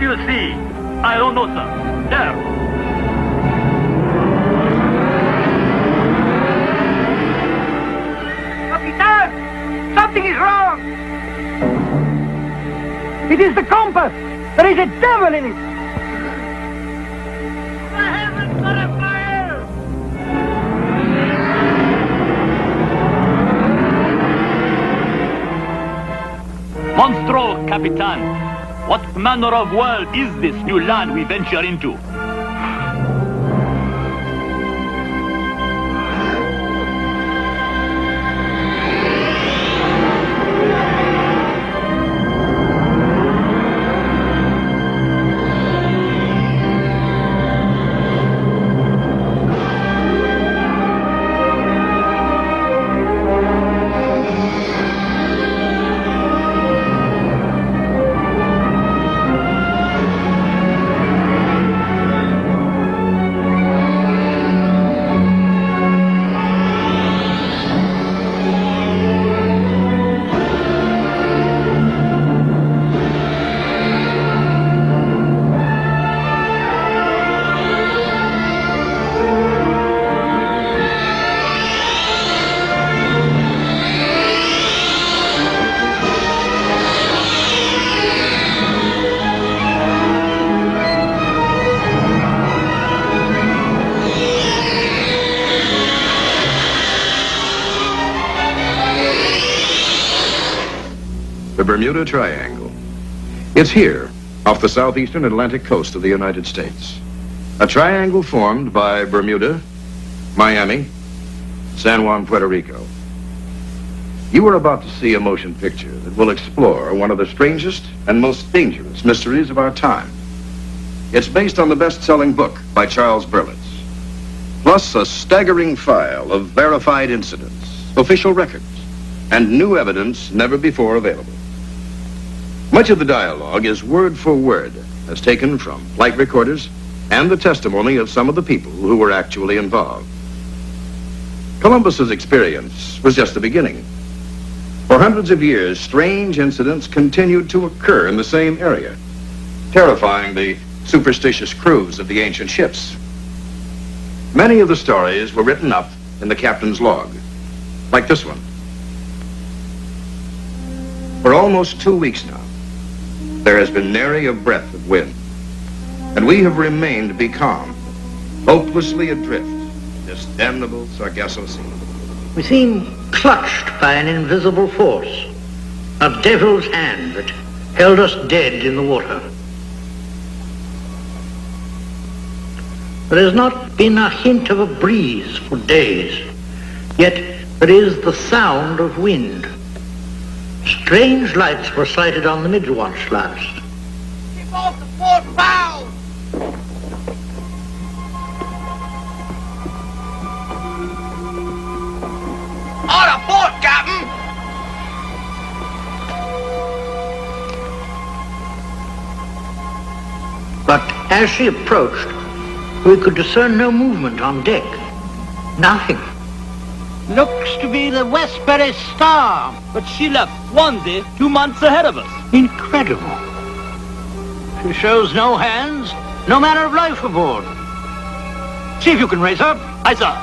you see? I don't know, sir. There. Capitan! Something is wrong! It is the compass! There is a devil in it! The heavens are afire! Monstro, Capitan. What manner of world is this new land we venture into? The Bermuda Triangle. It's here, off the southeastern Atlantic coast of the United States. A triangle formed by Bermuda, Miami, San Juan, Puerto Rico. You are about to see a motion picture that will explore one of the strangest and most dangerous mysteries of our time. It's based on the best-selling book by Charles Berlitz, plus a staggering file of verified incidents, official records, and new evidence never before available. Much of the dialogue is word for word, as taken from flight recorders and the testimony of some of the people who were actually involved. Columbus's experience was just the beginning. For hundreds of years, strange incidents continued to occur in the same area, terrifying the superstitious crews of the ancient ships. Many of the stories were written up in the captain's log, like this one. For almost 2 weeks now, there has been nary a breath of wind, and we have remained becalmed, hopelessly adrift in this damnable Sargasso Sea. We seem clutched by an invisible force, a devil's hand that held us dead in the water. There has not been a hint of a breeze for days, yet there is the sound of wind. Strange lights were sighted on the mid-watch last. Keep off the port bow! On a port, Captain! But as she approached, we could discern no movement on deck. Nothing. Looks to be the Westbury Star, but she left Swansea 2 months ahead of us. Incredible. She shows no hands, no manner of life aboard. See if you can raise her. Aye, sir.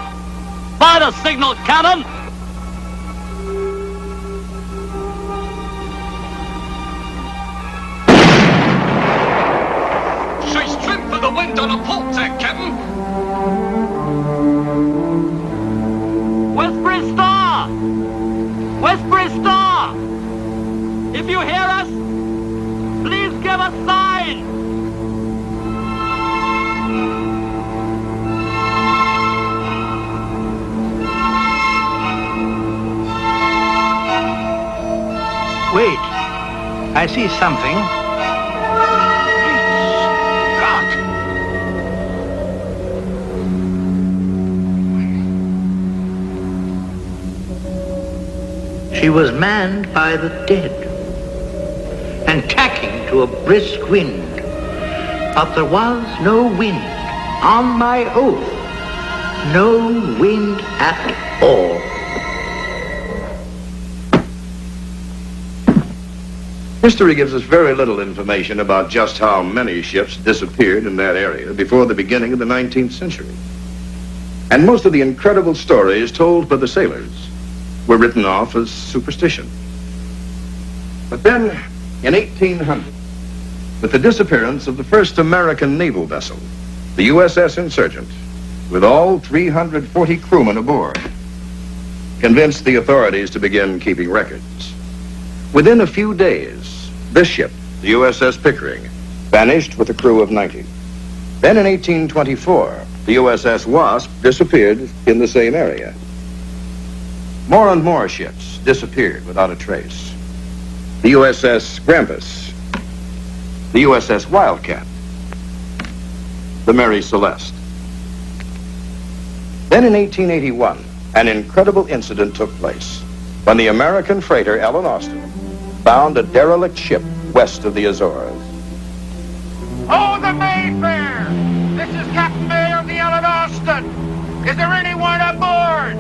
By the signal cannon! She's trimmed for the wind on a port deck, Captain. Westbury Star! Westbury Star! If you hear us, please give a sign! Wait, I see something. She was manned by the dead and tacking to a brisk wind. But there was no wind, on my oath, no wind at all. History gives us very little information about just how many ships disappeared in that area before the beginning of the 19th century. And most of the incredible stories told by the sailors were written off as superstition. But then, in 1800, with the disappearance of the first American naval vessel, the USS Insurgent, with all 340 crewmen aboard, convinced the authorities to begin keeping records. Within a few days, this ship, the USS Pickering, vanished with a crew of 90. Then in 1824, the USS Wasp disappeared in the same area. More and more ships disappeared without a trace. The USS Grampus, the USS Wildcat, the Mary Celeste. Then in 1881, an incredible incident took place when the American freighter Ellen Austin found a derelict ship west of the Azores. Oh, the Mayfair! This is Captain May of the Ellen Austin. Is there anyone aboard?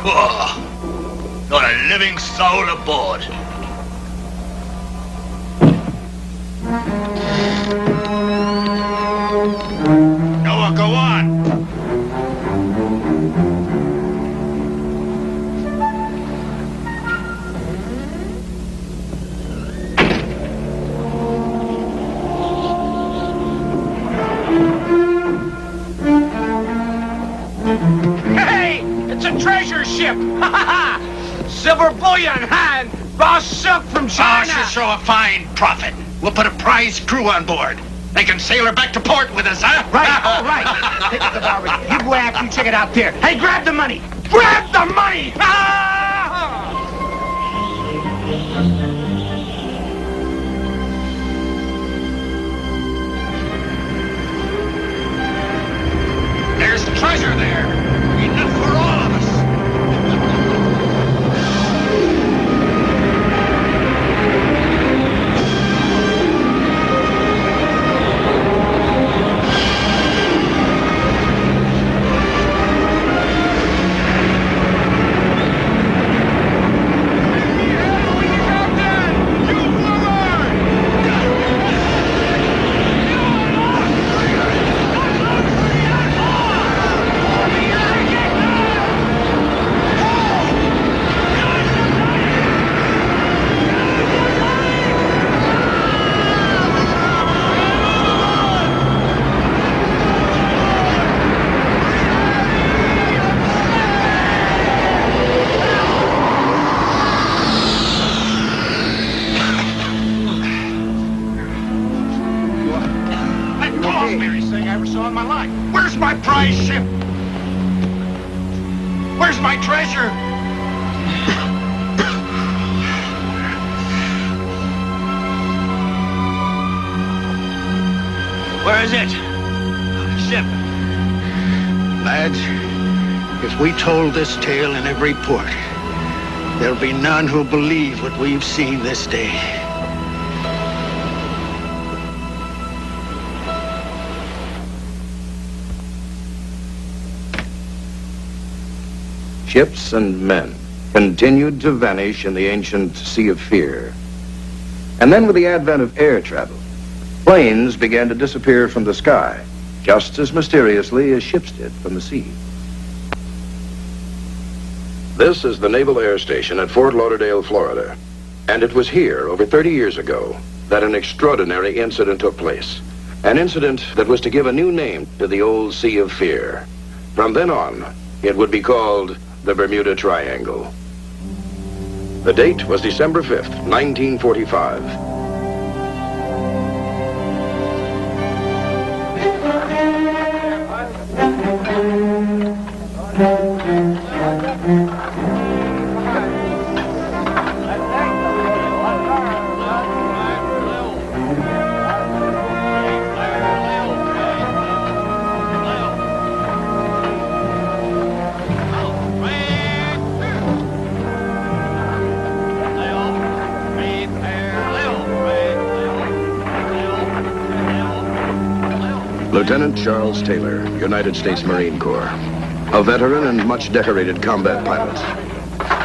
Whoa! Not a living soul aboard. Noah, go on. Hey! It's a treasure ship! Ha ha ha! Silver bullion, and raw silk from China! Should show a fine profit. We'll put a prize crew on board. They can sail her back to port with us, huh? Right, all right. Take it to Barbara. You go after you check it out there. Hey, grab the money. Grab the money! Ah! There's treasure there. Enough for all of us. Where's my prize ship? Where's my treasure? Where is it? Ship. Lads, if we told this tale in every port, there'll be none who'll believe what we've seen this day. Ships and men continued to vanish in the ancient Sea of Fear. And then with the advent of air travel, planes began to disappear from the sky, just as mysteriously as ships did from the sea. This is the Naval Air Station at Fort Lauderdale, Florida. And it was here, over 30 years ago, that an extraordinary incident took place. An incident that was to give a new name to the old Sea of Fear. From then on, it would be called the Bermuda Triangle. The date was December 5th, 1945. Lieutenant Charles Taylor, United States Marine Corps. A veteran and much decorated combat pilot.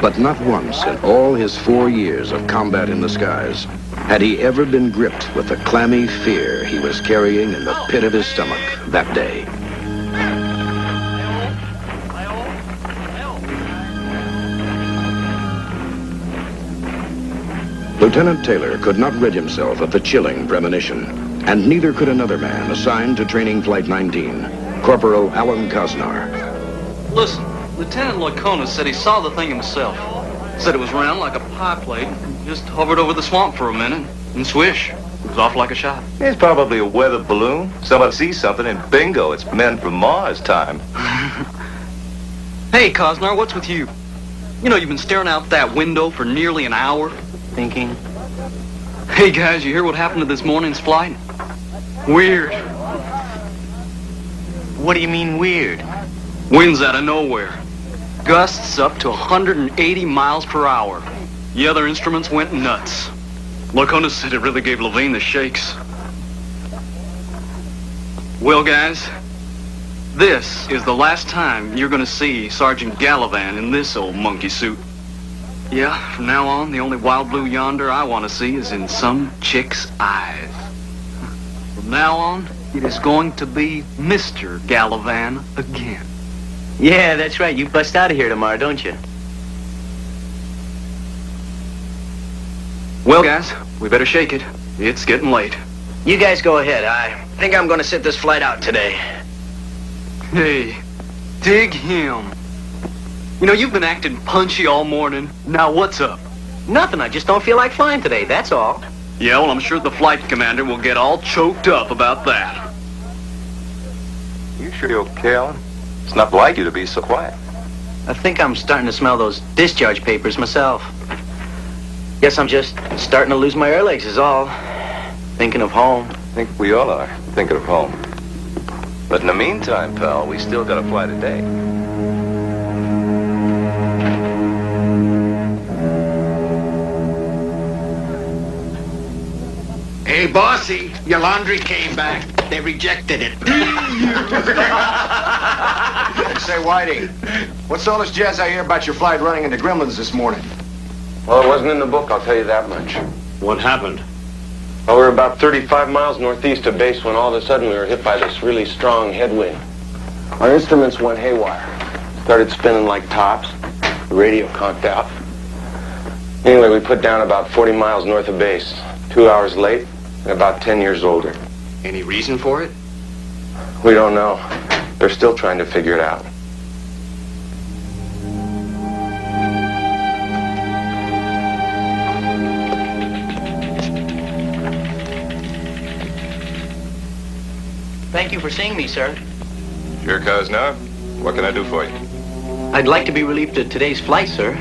But not once in all his 4 years of combat in the skies had he ever been gripped with the clammy fear he was carrying in the pit of his stomach that day. Lieutenant Taylor could not rid himself of the chilling premonition, and neither could another man assigned to Training Flight 19, Corporal Alan Cosnar. Listen, Lieutenant Loconis said he saw the thing himself. Said it was round like a pie plate, and just hovered over the swamp for a minute, and swish, it was off like a shot. It's probably a weather balloon. Somebody sees something, and bingo, it's men from Mars time. Hey, Cosnar, what's with you? You know, you've been staring out that window for nearly an hour. Thinking. Hey guys, you hear what happened to this morning's flight? Weird. What do you mean weird? Winds out of nowhere. Gusts up to 180 miles per hour. The other instruments went nuts. Loconis said it really gave Levine the shakes. Well guys, this is the last time you're gonna see Sergeant Gallivan in this old monkey suit. Yeah, from now on, the only wild blue yonder I want to see is in some chick's eyes. From now on, it is going to be Mr. Gallivan again. Yeah, that's right. You bust out of here tomorrow, don't you? Well, guys, we better shake it. It's getting late. You guys go ahead. I think I'm going to sit this flight out today. Hey, dig him. You know, you've been acting punchy all morning. Now, what's up? Nothing. I just don't feel like flying today, that's all. Yeah, well, I'm sure the flight commander will get all choked up about that. You sure you're okay, Alan? It's not like you to be so quiet. I think I'm starting to smell those discharge papers myself. Guess I'm just starting to lose my air legs is all. Thinking of home. I think we all are thinking of home. But in the meantime, pal, we still got to fly today. Hey, bossy, your laundry came back. They rejected it. Say, Whitey, what's all this jazz I hear about your flight running into gremlins this morning? Well, it wasn't in the book, I'll tell you that much. What happened? Well, we were about 35 miles northeast of base when all of a sudden we were hit by this really strong headwind. Our instruments went haywire. Started spinning like tops. The radio conked out. Anyway, we put down about 40 miles north of base. 2 hours late and about 10 years older. Any reason for it? We don't know. They're still trying to figure it out. Thank you for seeing me, sir. Sure, Cosnar. What can I do for you? I'd like to be relieved of today's flight, sir.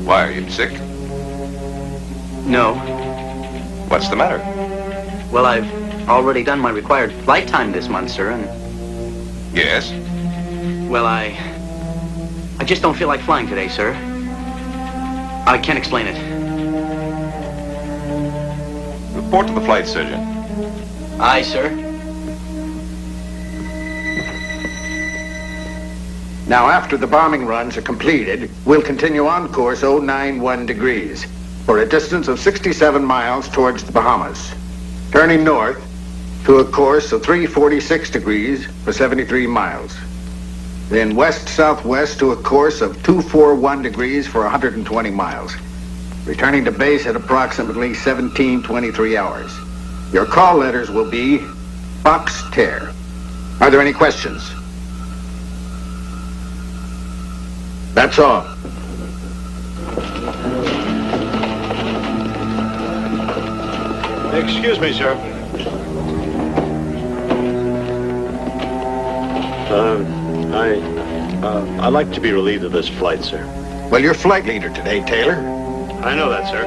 Why, are you sick? No. What's the matter? Well, I've already done my required flight time this month, sir, and... Yes? Well, I just don't feel like flying today, sir. I can't explain it. Report to the flight surgeon. Aye, sir. Now, after the bombing runs are completed, we'll continue on course 091 degrees for a distance of 67 miles towards the Bahamas, turning north to a course of 346 degrees for 73 miles. Then west-southwest to a course of 241 degrees for 120 miles, returning to base at approximately 17:23 hours. Your call letters will be Fox Tear. Are there any questions? That's all. Excuse me, sir. I'd like to be relieved of this flight, sir. Well, you're flight leader today, Taylor. I know that, sir.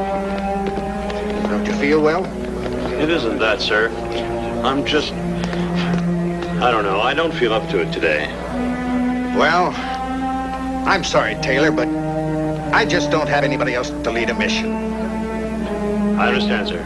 Don't you feel well? It isn't that, sir. I'm just... I don't know. I don't feel up to it today. Well, I'm sorry, Taylor, but I just don't have anybody else to lead a mission. I understand, sir.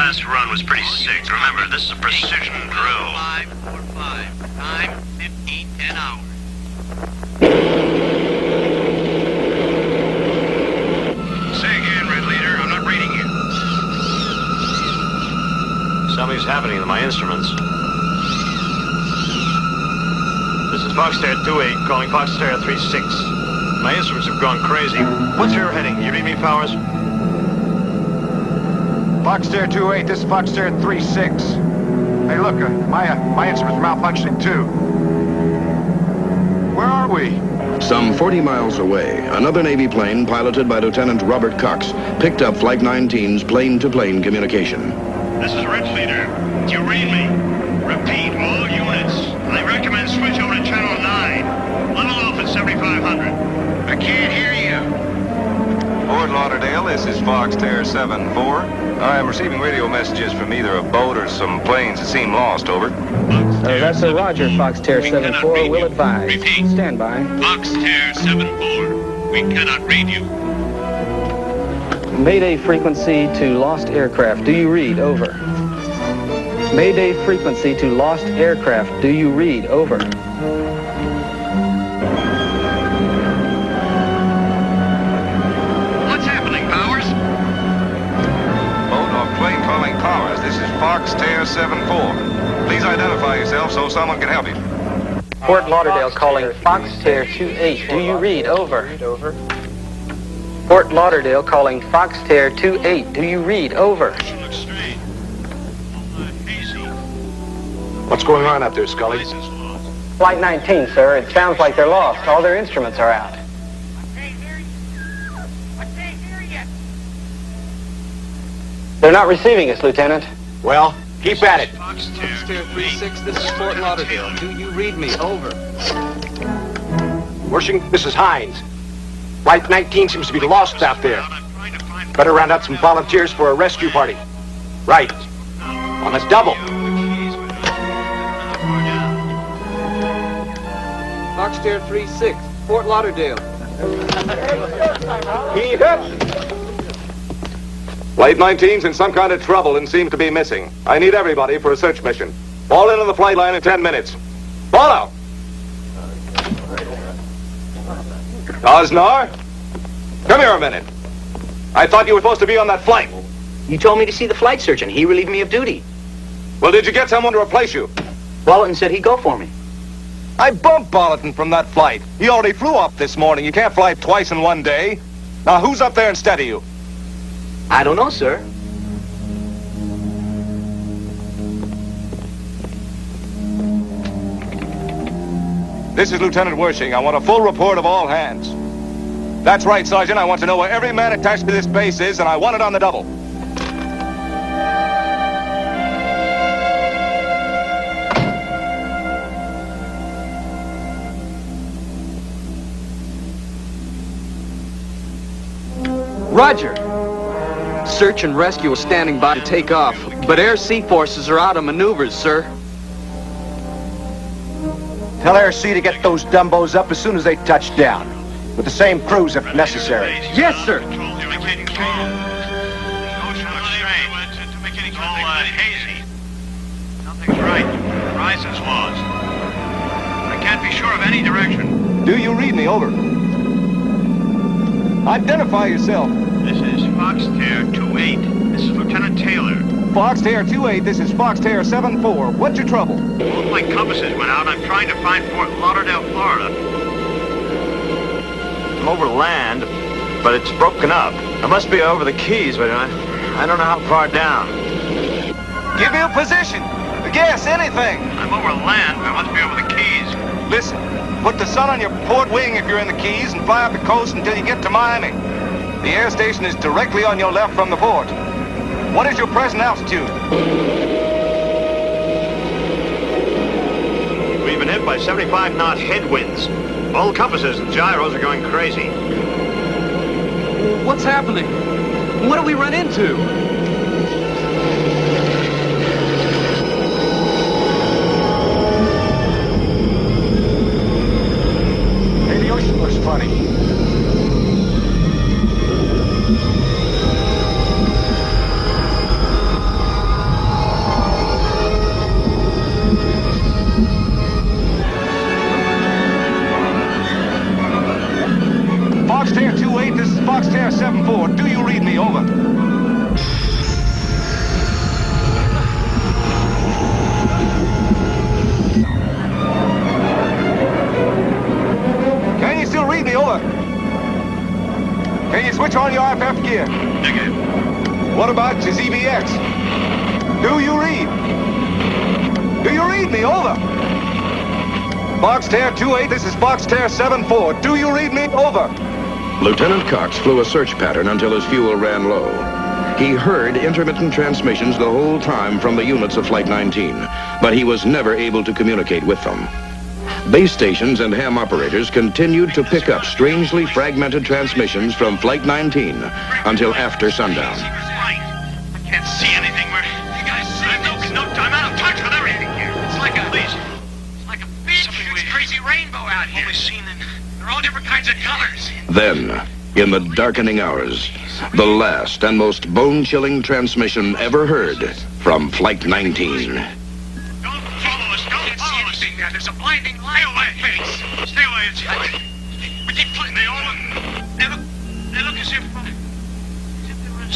last run was pretty sick. Remember, this is a precision drill. 545. Time 15:10 hours. Say again, Red Leader. I'm not reading you. Something's happening to my instruments. This is Foxterra 28 calling Foxterra 36. My instruments have gone crazy. What's your heading? You read me, Powers? Foxterra 28, this is Foxterra 36. Hey, look, my instrument's malfunctioning too. Where are we? Some 40 miles away, another Navy plane piloted by Lieutenant Robert Cox picked up Flight 19's plane-to-plane communication. This is Red Leader. Do you read me? Repeat, all units. I recommend switch over to Channel 9. Level off at 7,500. I can't hear you. Fort Lauderdale, this is Foxterra 74. I am receiving radio messages from either a boat or some planes that seem lost, over. That's a Roger, Foxterra 74. Will advise. Repeat. Stand by. Foxterra 74. We cannot read you. Mayday frequency to lost aircraft. Do you read? Over. Mayday frequency to lost aircraft. Do you read? Over. What's happening, Powers? Boat or plane calling Powers, this is Foxterra 74. Please identify yourself so someone can help you. Fort Lauderdale calling Foxterra 28. Do you read? Over. Fort Lauderdale calling Foxterra 28. Do you read? Over. Looks strange. Hazy. What's going on out there, Scully? License lost. Flight 19, sir. It sounds like they're lost. All their instruments are out. I can't hear you. They're not receiving us, Lieutenant. Well, keep at it. Foxterra 36, this is Fort Lauderdale. Do you read me? Over. Worshing, this is Hines. Flight 19 seems to be lost out there. Better round up some volunteers for a rescue party. Right. On a double. Foxterra 36, Fort Lauderdale. Heave up. Flight 19's in some kind of trouble and seems to be missing. I need everybody for a search mission. Fall in on the flight line in 10 minutes. Follow! Osnar? Come here a minute. I thought you were supposed to be on that flight. You told me to see the flight surgeon. He relieved me of duty. Well, did you get someone to replace you? Walton said he'd go for me. I bumped Bolton from that flight. He already flew up this morning. You can't fly twice in one day. Now, who's up there instead of you? I don't know, sir. This is Lieutenant Wershing. I want a full report of all hands. That's right, Sergeant. I want to know where every man attached to this base is, and I want it on the double. Roger. Search and rescue is standing by to take off, but air-sea forces are out of maneuvers, sir. Tell Air C to get those dumbos up as soon as they touch down. With the same crews if necessary. Yes, sir. The ocean looks strange. It's all hazy. Nothing's right. Horizon's lost. I can't be sure of any direction. Do you read me? Over. Identify yourself. This is Foxterra 28. This is Lieutenant Taylor. Foxterra 28, this is Foxterra 74. What's your trouble? Both my compasses went out. I'm trying to find Fort Lauderdale, Florida. I'm over land, but it's broken up. I must be over the Keys, but I don't know how far down. Give me a position. Guess anything. I'm over land, but I must be over the Keys. Listen, put the sun on your port wing if you're in the Keys and fly up the coast until you get to Miami. The air station is directly on your left from the port. What is your present altitude? We've been hit by 75-knot headwinds. All compasses and gyros are going crazy. What's happening? What do we run into? Hey, the ocean looks funny. 7-4. Do you read me? Over. Can you still read me? Over. Can you switch on your IFF gear? Negative. What about your ZBX? Do you read? Do you read me? Over. Foxtair 28, this is Foxtair 7-4. Do you read me? Over. Lieutenant Cox flew a search pattern until his fuel ran low. He heard intermittent transmissions the whole time from the units of Flight 19, but he was never able to communicate with them. Base stations and ham operators continued to pick up strangely fragmented transmissions from Flight 19 until after sundown. I can't see anything. You guys see? No, I'm out of touch with everything here. It's like a big, crazy rainbow out here. Only seen in. They're all different kinds of colors. Then, in the darkening hours, the last and most bone-chilling transmission ever heard from Flight 19. Don't follow us. Don't follow us. There's a blinding light on my face. Stay away. We keep playing. They look as if there was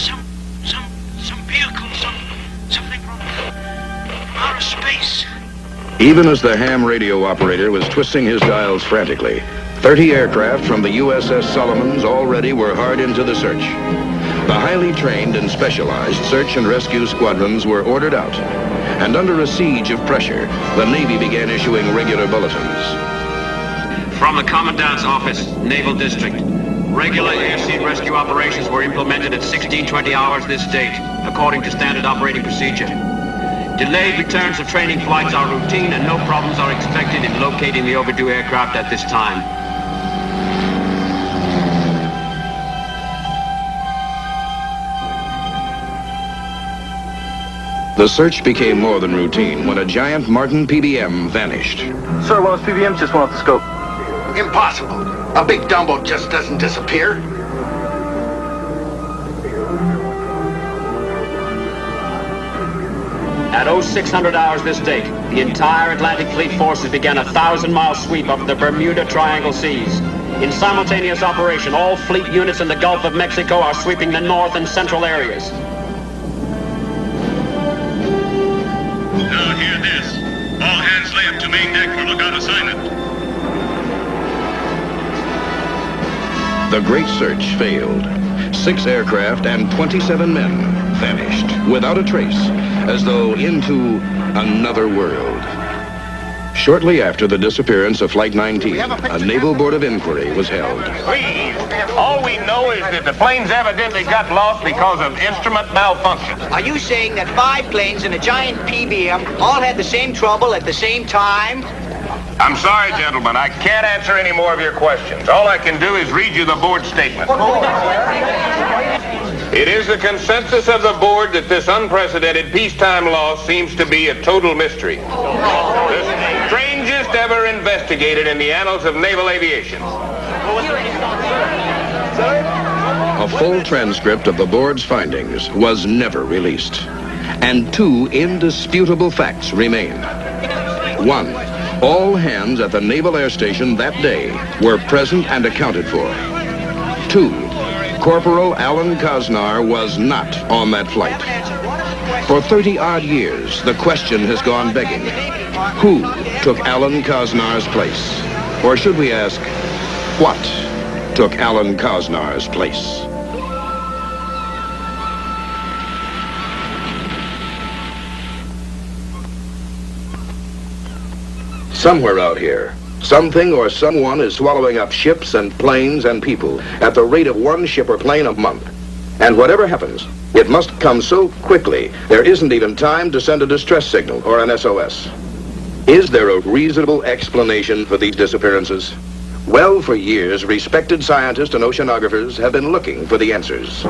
some vehicle, something from outer space. Even as the ham radio operator was twisting his dials frantically, 30 aircraft from the USS Solomons already were hard into the search. The highly trained and specialized search and rescue squadrons were ordered out, and under a siege of pressure, the Navy began issuing regular bulletins. From the Commandant's Office, Naval District. Regular air-sea rescue operations were implemented at 16:20 hours this date, according to standard operating procedure. Delayed returns of training flights are routine, and no problems are expected in locating the overdue aircraft at this time. The search became more than routine when a giant Martin PBM vanished. Sir, one of those PBMs just went off the scope. Impossible. A big Dumbo just doesn't disappear. At 0600 hours this date, the entire Atlantic Fleet forces began a 1,000-mile sweep of the Bermuda Triangle seas. In simultaneous operation, all fleet units in the Gulf of Mexico are sweeping the north and central areas. Now hear this. All hands lay up to main deck for lookout assignment. The great search failed. 6 aircraft and 27 men vanished without a trace, as though into another world. Shortly after the disappearance of Flight 19, a Naval Board of Inquiry was held. Please, all we know is that the planes evidently got lost because of instrument malfunction. Are you saying that 5 planes and a giant PBM all had the same trouble at the same time? I'm sorry, gentlemen, I can't answer any more of your questions. All I can do is read you the board statement. It is the consensus of the board that this unprecedented peacetime loss seems to be a total mystery. The strangest ever investigated in the annals of naval aviation. A full transcript of the board's findings was never released, and 2 indisputable facts remain. 1, all hands at the Naval Air Station that day were present and accounted for. 2, Corporal Alan Kosnar was not on that flight. For 30-odd years, the question has gone begging. Who took Alan Kosnar's place? Or should we ask, what took Alan Kosnar's place? Somewhere out here, something or someone is swallowing up ships and planes and people at the rate of 1 ship or plane a month. And whatever happens, it must come so quickly, there isn't even time to send a distress signal or an SOS. Is there a reasonable explanation for these disappearances? Well, for years, respected scientists and oceanographers have been looking for the answers.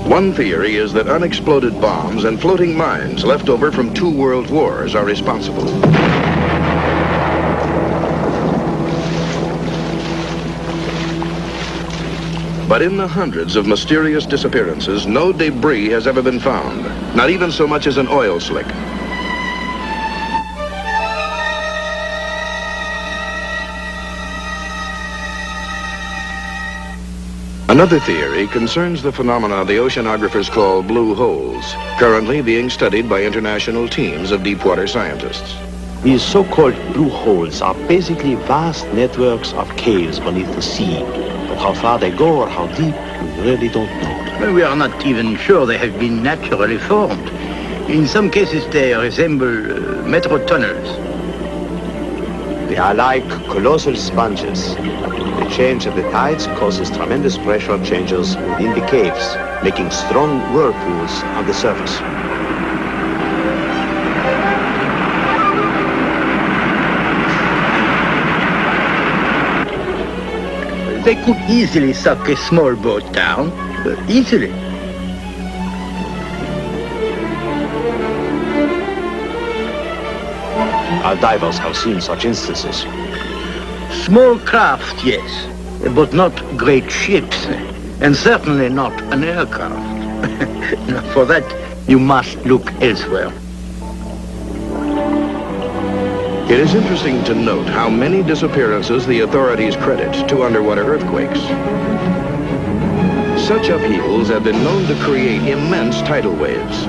One theory is that unexploded bombs and floating mines left over from 2 world wars are responsible. But in the hundreds of mysterious disappearances, no debris has ever been found, not even so much as an oil slick. Another theory concerns the phenomena the oceanographers call blue holes, currently being studied by international teams of deepwater scientists. These so-called blue holes are basically vast networks of caves beneath the sea. But how far they go or how deep, we really don't know. Well, we are not even sure they have been naturally formed. In some cases, they resemble metro tunnels. They are like colossal sponges. The change of the tides causes tremendous pressure changes within the caves, making strong whirlpools on the surface. They could easily suck a small boat down. Easily. Our divers have seen such instances. Small craft, yes, but not great ships, and certainly not an aircraft. For that, you must look elsewhere. It is interesting to note how many disappearances the authorities credit to underwater earthquakes. Such upheavals have been known to create immense tidal waves.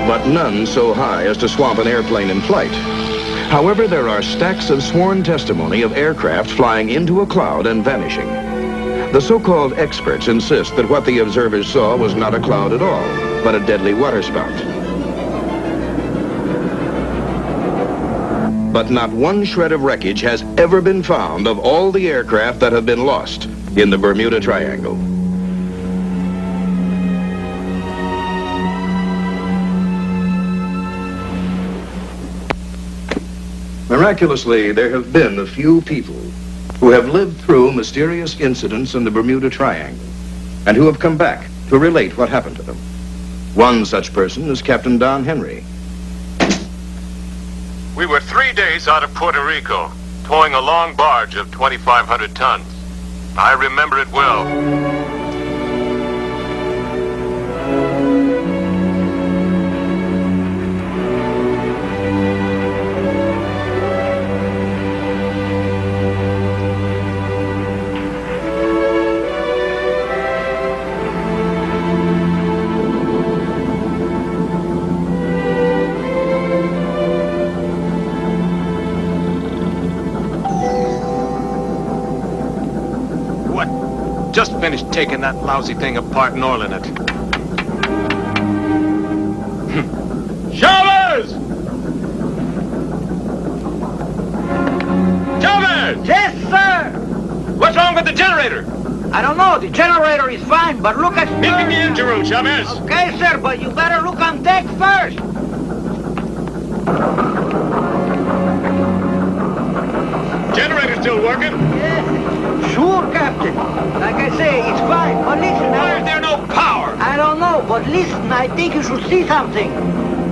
But none so high as to swamp an airplane in flight. However, there are stacks of sworn testimony of aircraft flying into a cloud and vanishing. The so-called experts insist that what the observers saw was not a cloud at all, but a deadly waterspout. But not one shred of wreckage has ever been found of all the aircraft that have been lost in the Bermuda Triangle. Miraculously, there have been a few people who have lived through mysterious incidents in the Bermuda Triangle and who have come back to relate what happened to them. One such person is Captain Don Henry. We were 3 days out of Puerto Rico, towing a long barge of 2,500 tons. I remember it well. Just finished taking that lousy thing apart and oiling it. Chavez! Chavez! Yes, sir! What's wrong with the generator? I don't know. The generator is fine, but look at... Meet me in the engine room, Chavez. Okay, sir, but you better look on deck first. Generator still working? Yes. Sure, Captain. Like I say, it's fine. But listen, Why is there no power? I don't know, but listen, I think you should see something.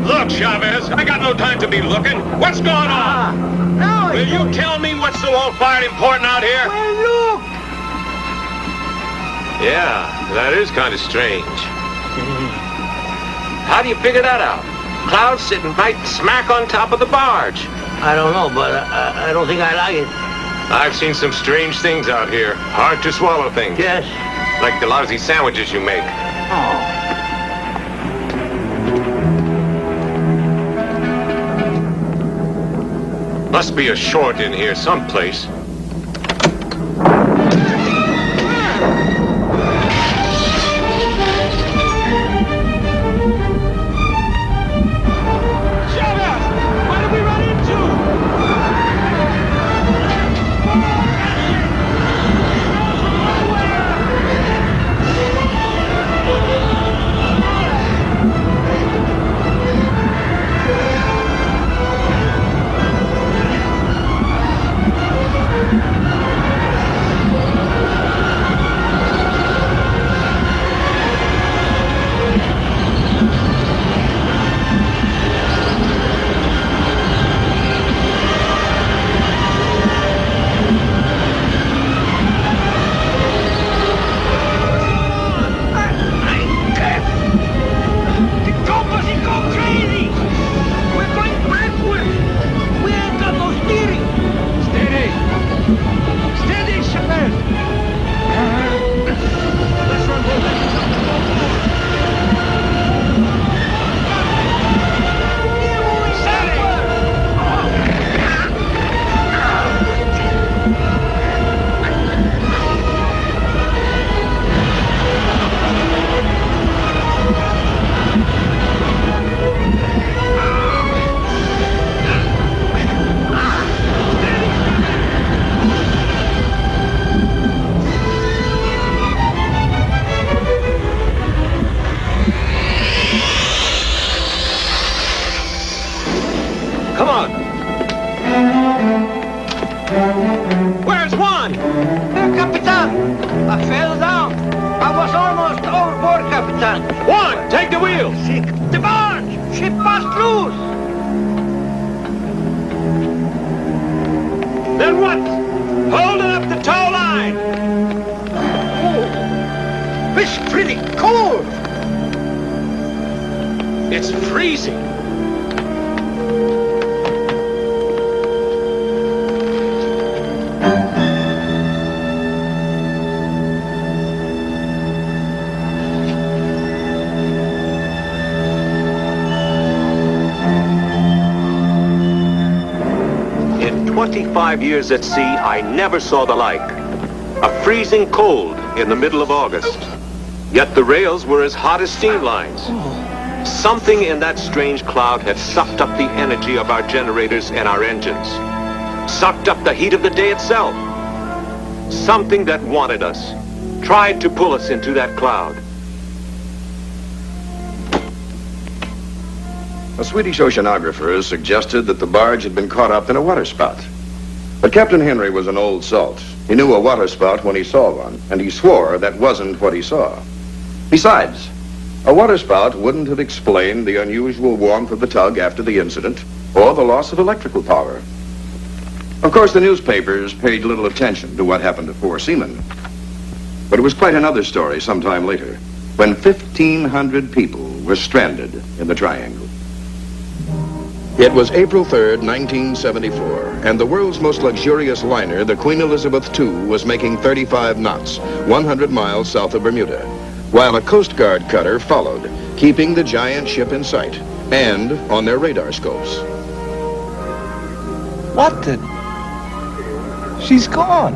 Look, Chavez, I got no time to be looking. What's going on? No, Will you tell me what's so all-fired important out here? Well, look. Yeah, that is kind of strange. How do you figure that out? Clouds sitting right smack on top of the barge. I don't know, but I don't think I like it. I've seen some strange things out here. Hard to swallow things. Yes. Like the lousy sandwiches you make. Oh. Must be a short in here someplace. the wheel. The barge! Ship bust loose! Then what? Hold it up the tow line. Oh, it's pretty cold. It's freezing. In 25 years at sea, I never saw the like. A freezing cold in the middle of August. Yet the rails were as hot as steam lines. Something in that strange cloud had sucked up the energy of our generators and our engines. Sucked up the heat of the day itself. Something that wanted us. Tried to pull us into that cloud. A Swedish oceanographer suggested that the barge had been caught up in a waterspout. But Captain Henry was an old salt. He knew a waterspout when he saw one, and he swore that wasn't what he saw. Besides, a waterspout wouldn't have explained the unusual warmth of the tug after the incident, or the loss of electrical power. Of course, the newspapers paid little attention to what happened to four seamen. But it was quite another story sometime later, when 1,500 people were stranded in the Triangle. It was April 3rd, 1974, and the world's most luxurious liner, the Queen Elizabeth II, was making 35 knots, 100 miles south of Bermuda, while a Coast Guard cutter followed, keeping the giant ship in sight and on their radar scopes. What the? She's gone.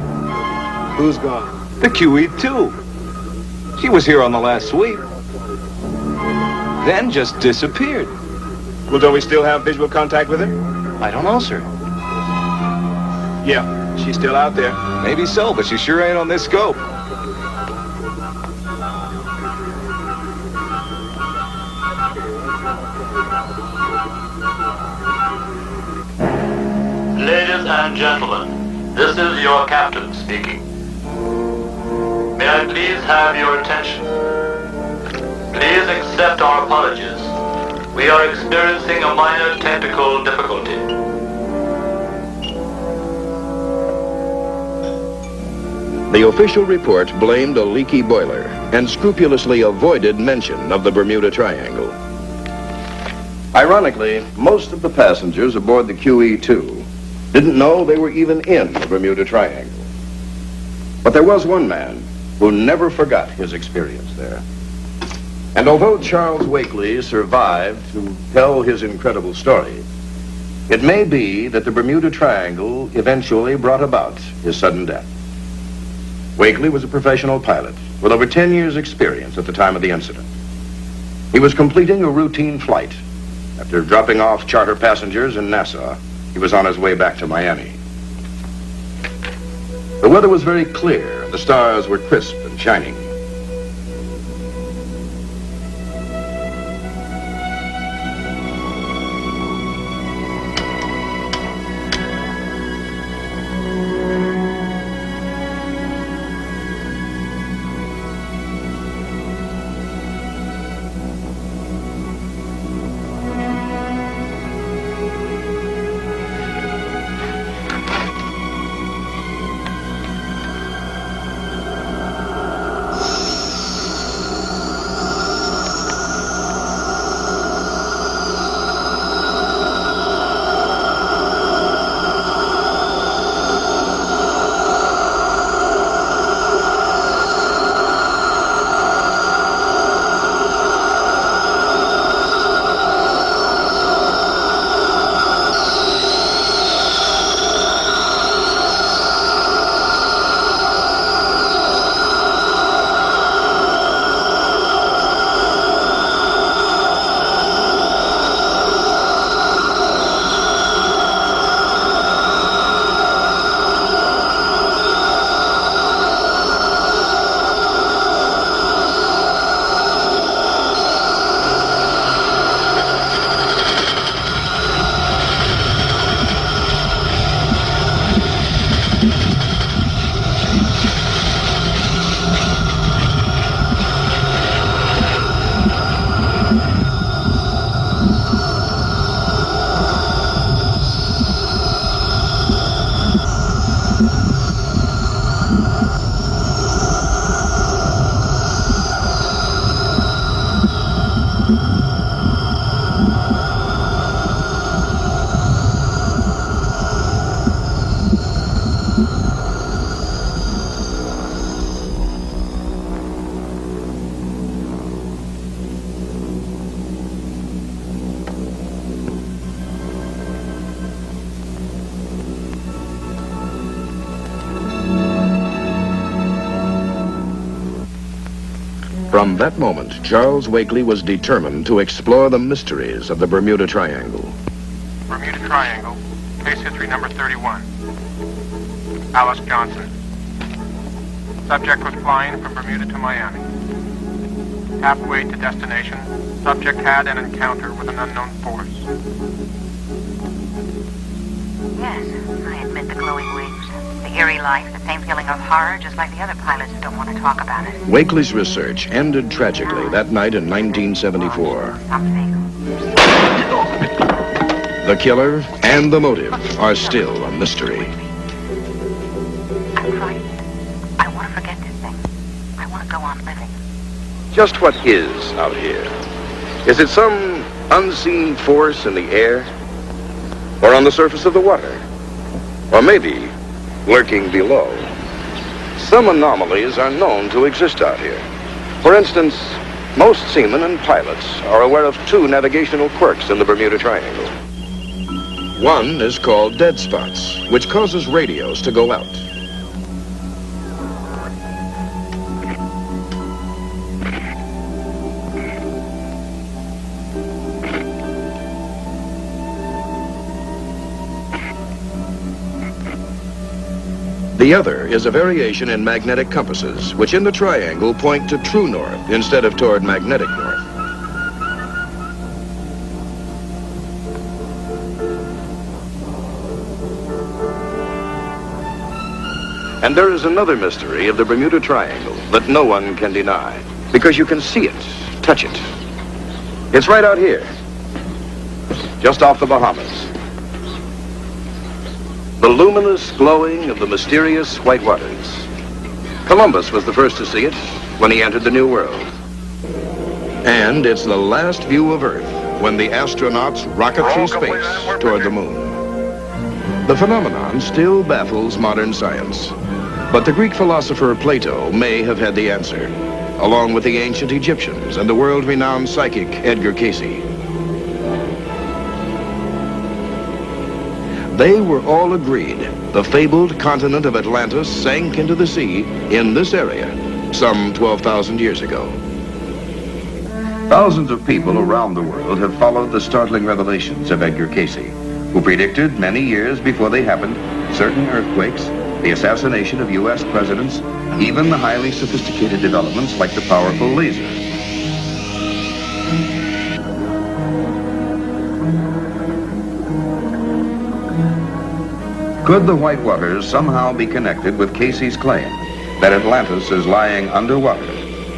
Who's gone? The QE2. She was here on the last sweep. Then just disappeared. Well, don't we still have visual contact with her? I don't know, sir. Yeah, she's still out there. Maybe so, but she sure ain't on this scope. Ladies and gentlemen, this is your captain speaking. May I please have your attention? Please accept our apologies. We are experiencing a minor technical difficulty. The official report blamed a leaky boiler and scrupulously avoided mention of the Bermuda Triangle. Ironically, most of the passengers aboard the QE2 didn't know they were even in the Bermuda Triangle. But there was one man who never forgot his experience there. And although Charles Wakely survived to tell his incredible story, it may be that the Bermuda Triangle eventually brought about his sudden death. Wakely was a professional pilot with over 10 years' experience at the time of the incident. He was completing a routine flight. After dropping off charter passengers in Nassau, he was on his way back to Miami. The weather was very clear. The stars were crisp and shining. From that moment, Charles Wakely was determined to explore the mysteries of the Bermuda Triangle. Bermuda Triangle, case history number 31. Alice Johnson. Subject was flying from Bermuda to Miami. Halfway to destination, subject had an encounter with an unknown force. Yes, I admit the glowing wings, the eerie light, the same feeling of horror, just like the other pilots who don't want to talk about it. Wakely's research ended tragically that night in 1974. The killer and the motive are still a mystery. I'm frightened. I want to forget this thing. I want to go on living. Just what is out here? Is it some unseen force in the air? Or on the surface of the water? Or maybe lurking below? Some anomalies are known to exist out here. For instance, most seamen and pilots are aware of two navigational quirks in the Bermuda Triangle. One is called dead spots, which causes radios to go out. The other is a variation in magnetic compasses, which in the triangle point to true north instead of toward magnetic north. And there is another mystery of the Bermuda Triangle that no one can deny, because you can see it, touch it. It's right out here, just off the Bahamas. The luminous glowing of the mysterious white waters. Columbus was the first to see it when he entered the New World. And it's the last view of Earth when the astronauts rocket through space toward the moon. The phenomenon still baffles modern science, but the Greek philosopher Plato may have had the answer, along with the ancient Egyptians and the world-renowned psychic Edgar Cayce. They were all agreed the fabled continent of Atlantis sank into the sea in this area some 12,000 years ago. Thousands of people around the world have followed the startling revelations of Edgar Cayce, who predicted many years before they happened certain earthquakes, the assassination of U.S. presidents, even the highly sophisticated developments like the powerful laser. Could the white waters somehow be connected with Cayce's claim that Atlantis is lying underwater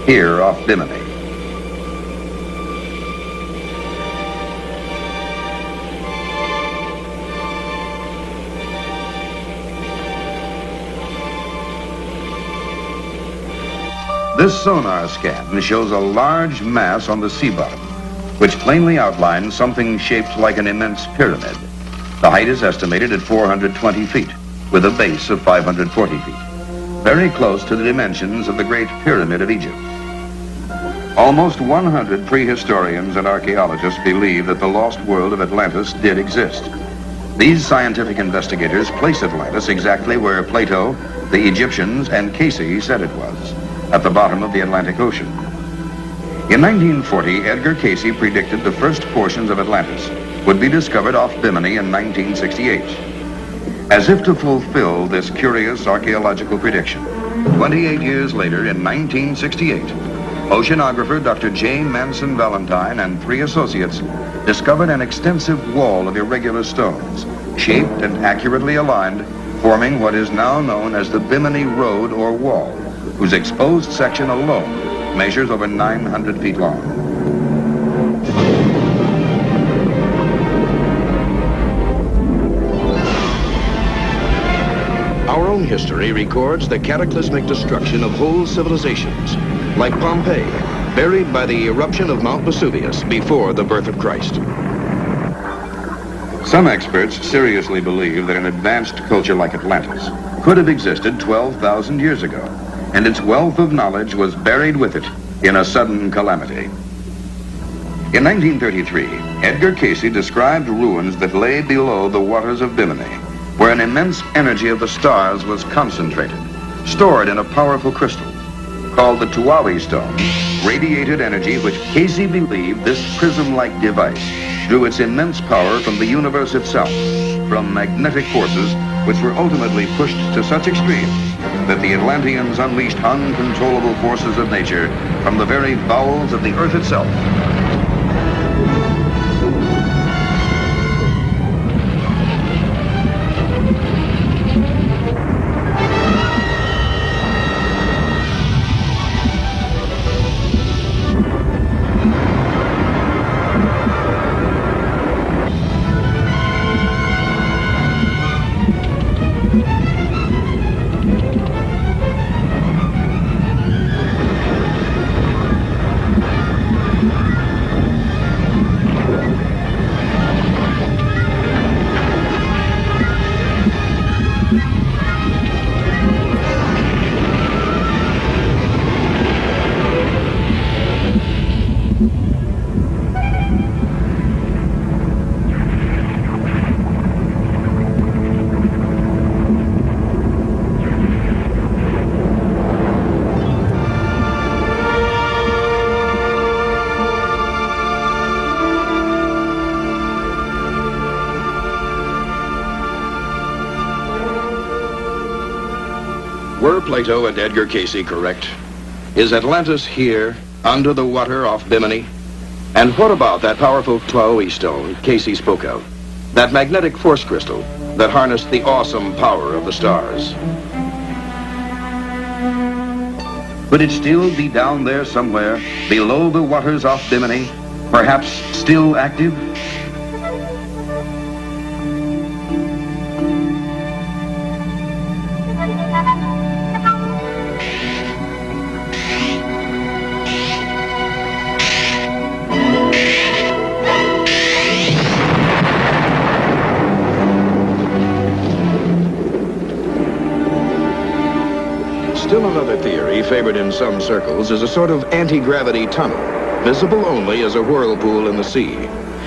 here off Bimini? This sonar scan shows a large mass on the sea bottom, which plainly outlines something shaped like an immense pyramid. The height is estimated at 420 feet, with a base of 540 feet, very close to the dimensions of the Great Pyramid of Egypt. Almost 100 prehistorians and archaeologists believe that the lost world of Atlantis did exist. These scientific investigators place Atlantis exactly where Plato, the Egyptians, and Cayce said it was, at the bottom of the Atlantic Ocean. In 1940, Edgar Cayce predicted the first portions of Atlantis would be discovered off Bimini in 1968. As if to fulfill this curious archaeological prediction, 28 years later, in 1968, oceanographer Dr. J. Manson Valentine and 3 associates discovered an extensive wall of irregular stones, shaped and accurately aligned, forming what is now known as the Bimini Road or Wall, whose exposed section alone measures over 900 feet long. Our own history records the cataclysmic destruction of whole civilizations, like Pompeii, buried by the eruption of Mount Vesuvius before the birth of Christ. Some experts seriously believe that an advanced culture like Atlantis could have existed 12,000 years ago, and its wealth of knowledge was buried with it in a sudden calamity. In 1933, Edgar Cayce described ruins that lay below the waters of Bimini, where an immense energy of the stars was concentrated, stored in a powerful crystal called the Tuawi stone, radiated energy which Casey believed this prism-like device drew its immense power from the universe itself, from magnetic forces which were ultimately pushed to such extremes that the Atlanteans unleashed uncontrollable forces of nature from the very bowels of the Earth itself. Were Plato and Edgar Casey correct? Is Atlantis here, under the water off Bimini? And what about that powerful Tlaoi stone Casey spoke of? That magnetic force crystal that harnessed the awesome power of the stars? Could it still be down there somewhere, below the waters off Bimini? Perhaps still active? Still another theory favored in some circles is a sort of anti-gravity tunnel, visible only as a whirlpool in the sea.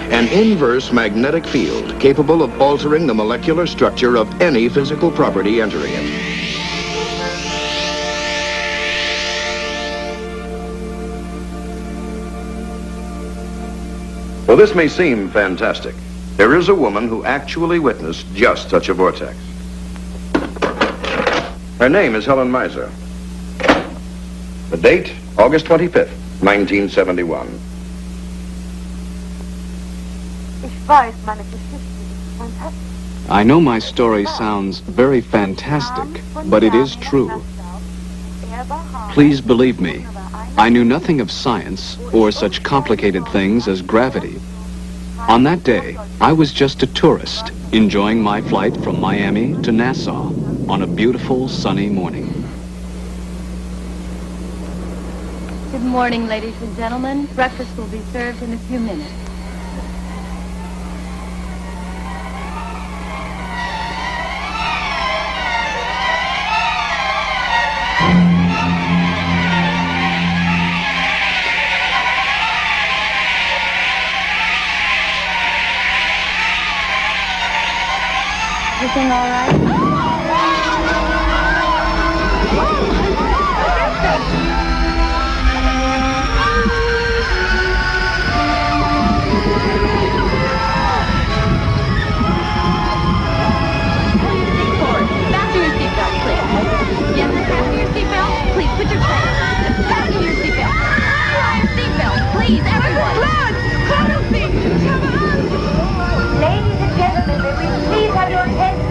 An inverse magnetic field capable of altering the molecular structure of any physical property entering it. Well, this may seem fantastic. There is a woman who actually witnessed just such a vortex. Her name is Helen Meiser. The date, August 25th, 1971. I know my story sounds very fantastic, but it is true. Please believe me, I knew nothing of science or such complicated things as gravity. On that day, I was just a tourist, enjoying my flight from Miami to Nassau on a beautiful sunny morning. Good morning, ladies and gentlemen. Breakfast will be served in a few minutes. Everything all right? Please, everyone! Lads! Come on! Ladies and gentlemen, may we please have your attention?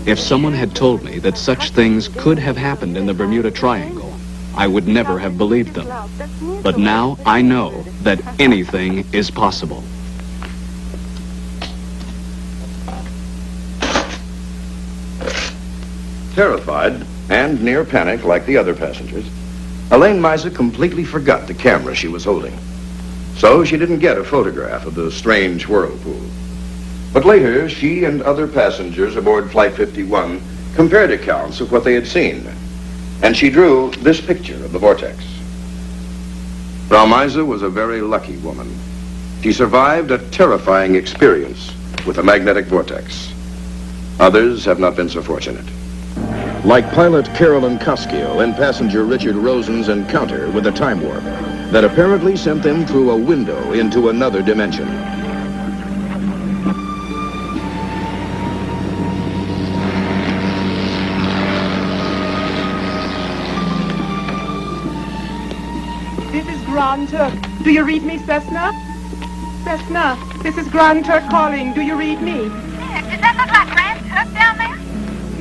If someone had told me that such things could have happened in the Bermuda Triangle, I would never have believed them. But now I know that anything is possible. Terrified and near panic like the other passengers, Elaine Miser completely forgot the camera she was holding. So she didn't get a photograph of the strange whirlpool. But later, she and other passengers aboard Flight 51 compared accounts of what they had seen. And she drew this picture of the vortex. Frau Miser was a very lucky woman. She survived a terrifying experience with a magnetic vortex. Others have not been so fortunate. Like pilot Carolyn Koskio and passenger Richard Rosen's encounter with a time warp that apparently sent them through a window into another dimension. This is Grand Turk. Do you read me, Cessna? Cessna, this is Grand Turk calling. Do you read me? Does that look like Grand Turk down there?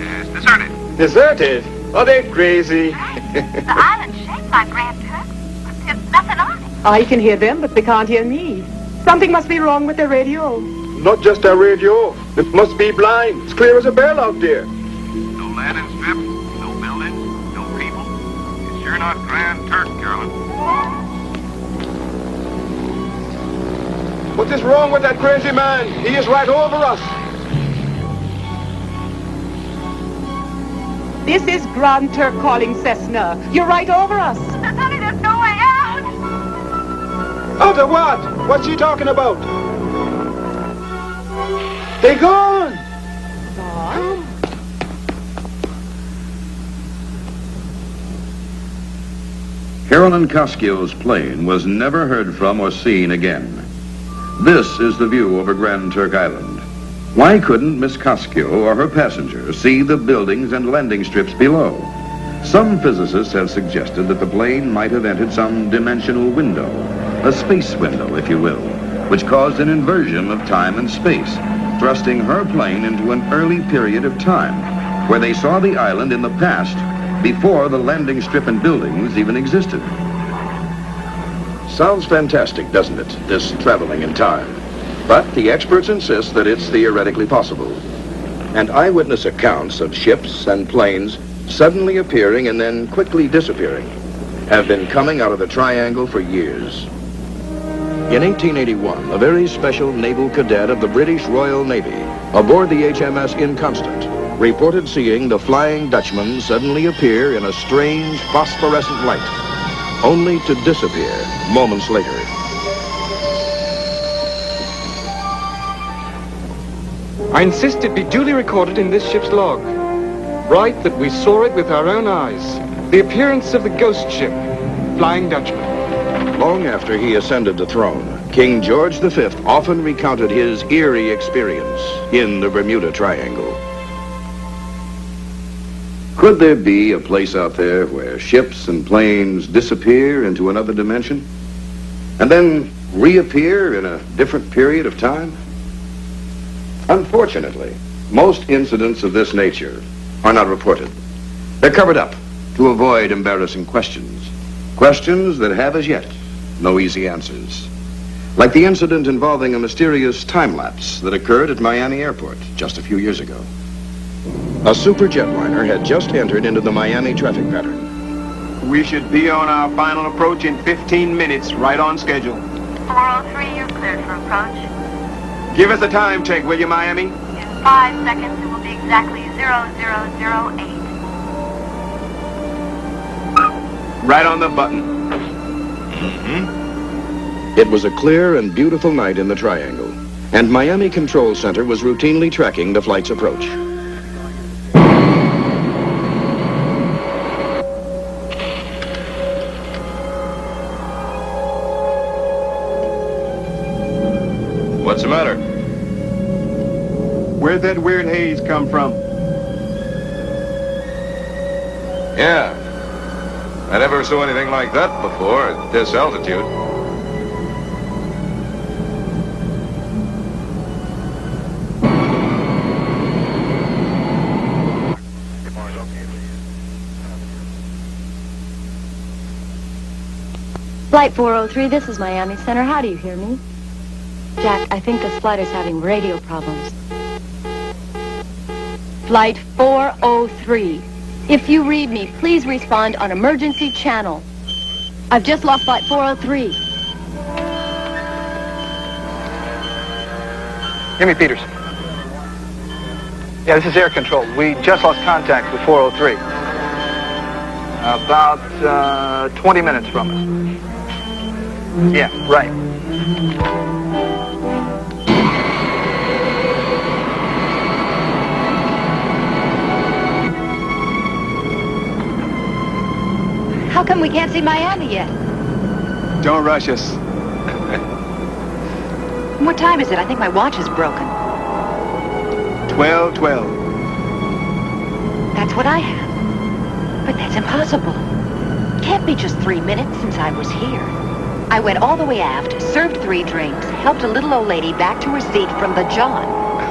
Yes, deserted. Deserted? Are they crazy? The island's shaped like Grand Turk. There's nothing on it. I can hear them, but they can't hear me. Something must be wrong with their radio. Not just our radio. It must be blind. It's clear as a bell out there. No landing strip, no buildings, no people. It's sure not Grand Turk, Carolyn. What is wrong with that crazy man? He is right over us. This is Grand Turk calling, Cessna. You're right over us. Honey, there's no way out. Out of what? What's she talking about? They gone. Gone? Carolyn Koskio's plane was never heard from or seen again. This is the view over Grand Turk Island. Why couldn't Miss Koskio or her passenger see the buildings and landing strips below? Some physicists have suggested that the plane might have entered some dimensional window, a space window, if you will, which caused an inversion of time and space, thrusting her plane into an early period of time, where they saw the island in the past, before the landing strip and buildings even existed. Sounds fantastic, doesn't it, this traveling in time? But the experts insist that it's theoretically possible. And eyewitness accounts of ships and planes suddenly appearing and then quickly disappearing have been coming out of the Triangle for years. In 1881, a very special naval cadet of the British Royal Navy, aboard the HMS Inconstant, reported seeing the Flying Dutchman suddenly appear in a strange phosphorescent light, only to disappear moments later. I insist it be duly recorded in this ship's log. Write that we saw it with our own eyes. The appearance of the ghost ship, Flying Dutchman. Long after he ascended the throne, King George V often recounted his eerie experience in the Bermuda Triangle. Could there be a place out there where ships and planes disappear into another dimension and then reappear in a different period of time? Unfortunately, most incidents of this nature are not reported. They're covered up to avoid embarrassing questions. Questions that have as yet no easy answers. Like the incident involving a mysterious time lapse that occurred at Miami Airport just a few years ago. A super jetliner had just entered into the Miami traffic pattern. We should be on our final approach in 15 minutes, right on schedule. 403, you're cleared for approach. Give us a time check, will you, Miami? In 5 seconds, it will be exactly 0008. Right on the button. It was a clear and beautiful night in the Triangle, and Miami Control Center was routinely tracking the flight's approach. What's the matter? Where'd that weird haze come from? Yeah. I never saw anything like that before at this altitude. Flight 403, this is Miami Center. How do you hear me? Jack, I think this flight is having radio problems. Flight 403. If you read me, please respond on emergency channel. I've just lost Flight 403. Give me Peters. Yeah, this is air control. We just lost contact with 403. About 20 minutes from us. Yeah, right. How come we can't see Miami yet? Don't rush us. What time is it? I think my watch is broken. 12:12. That's what I have. But that's impossible. Can't be just 3 minutes since I was here. I went all the way aft, served 3 drinks, helped a little old lady back to her seat from the John.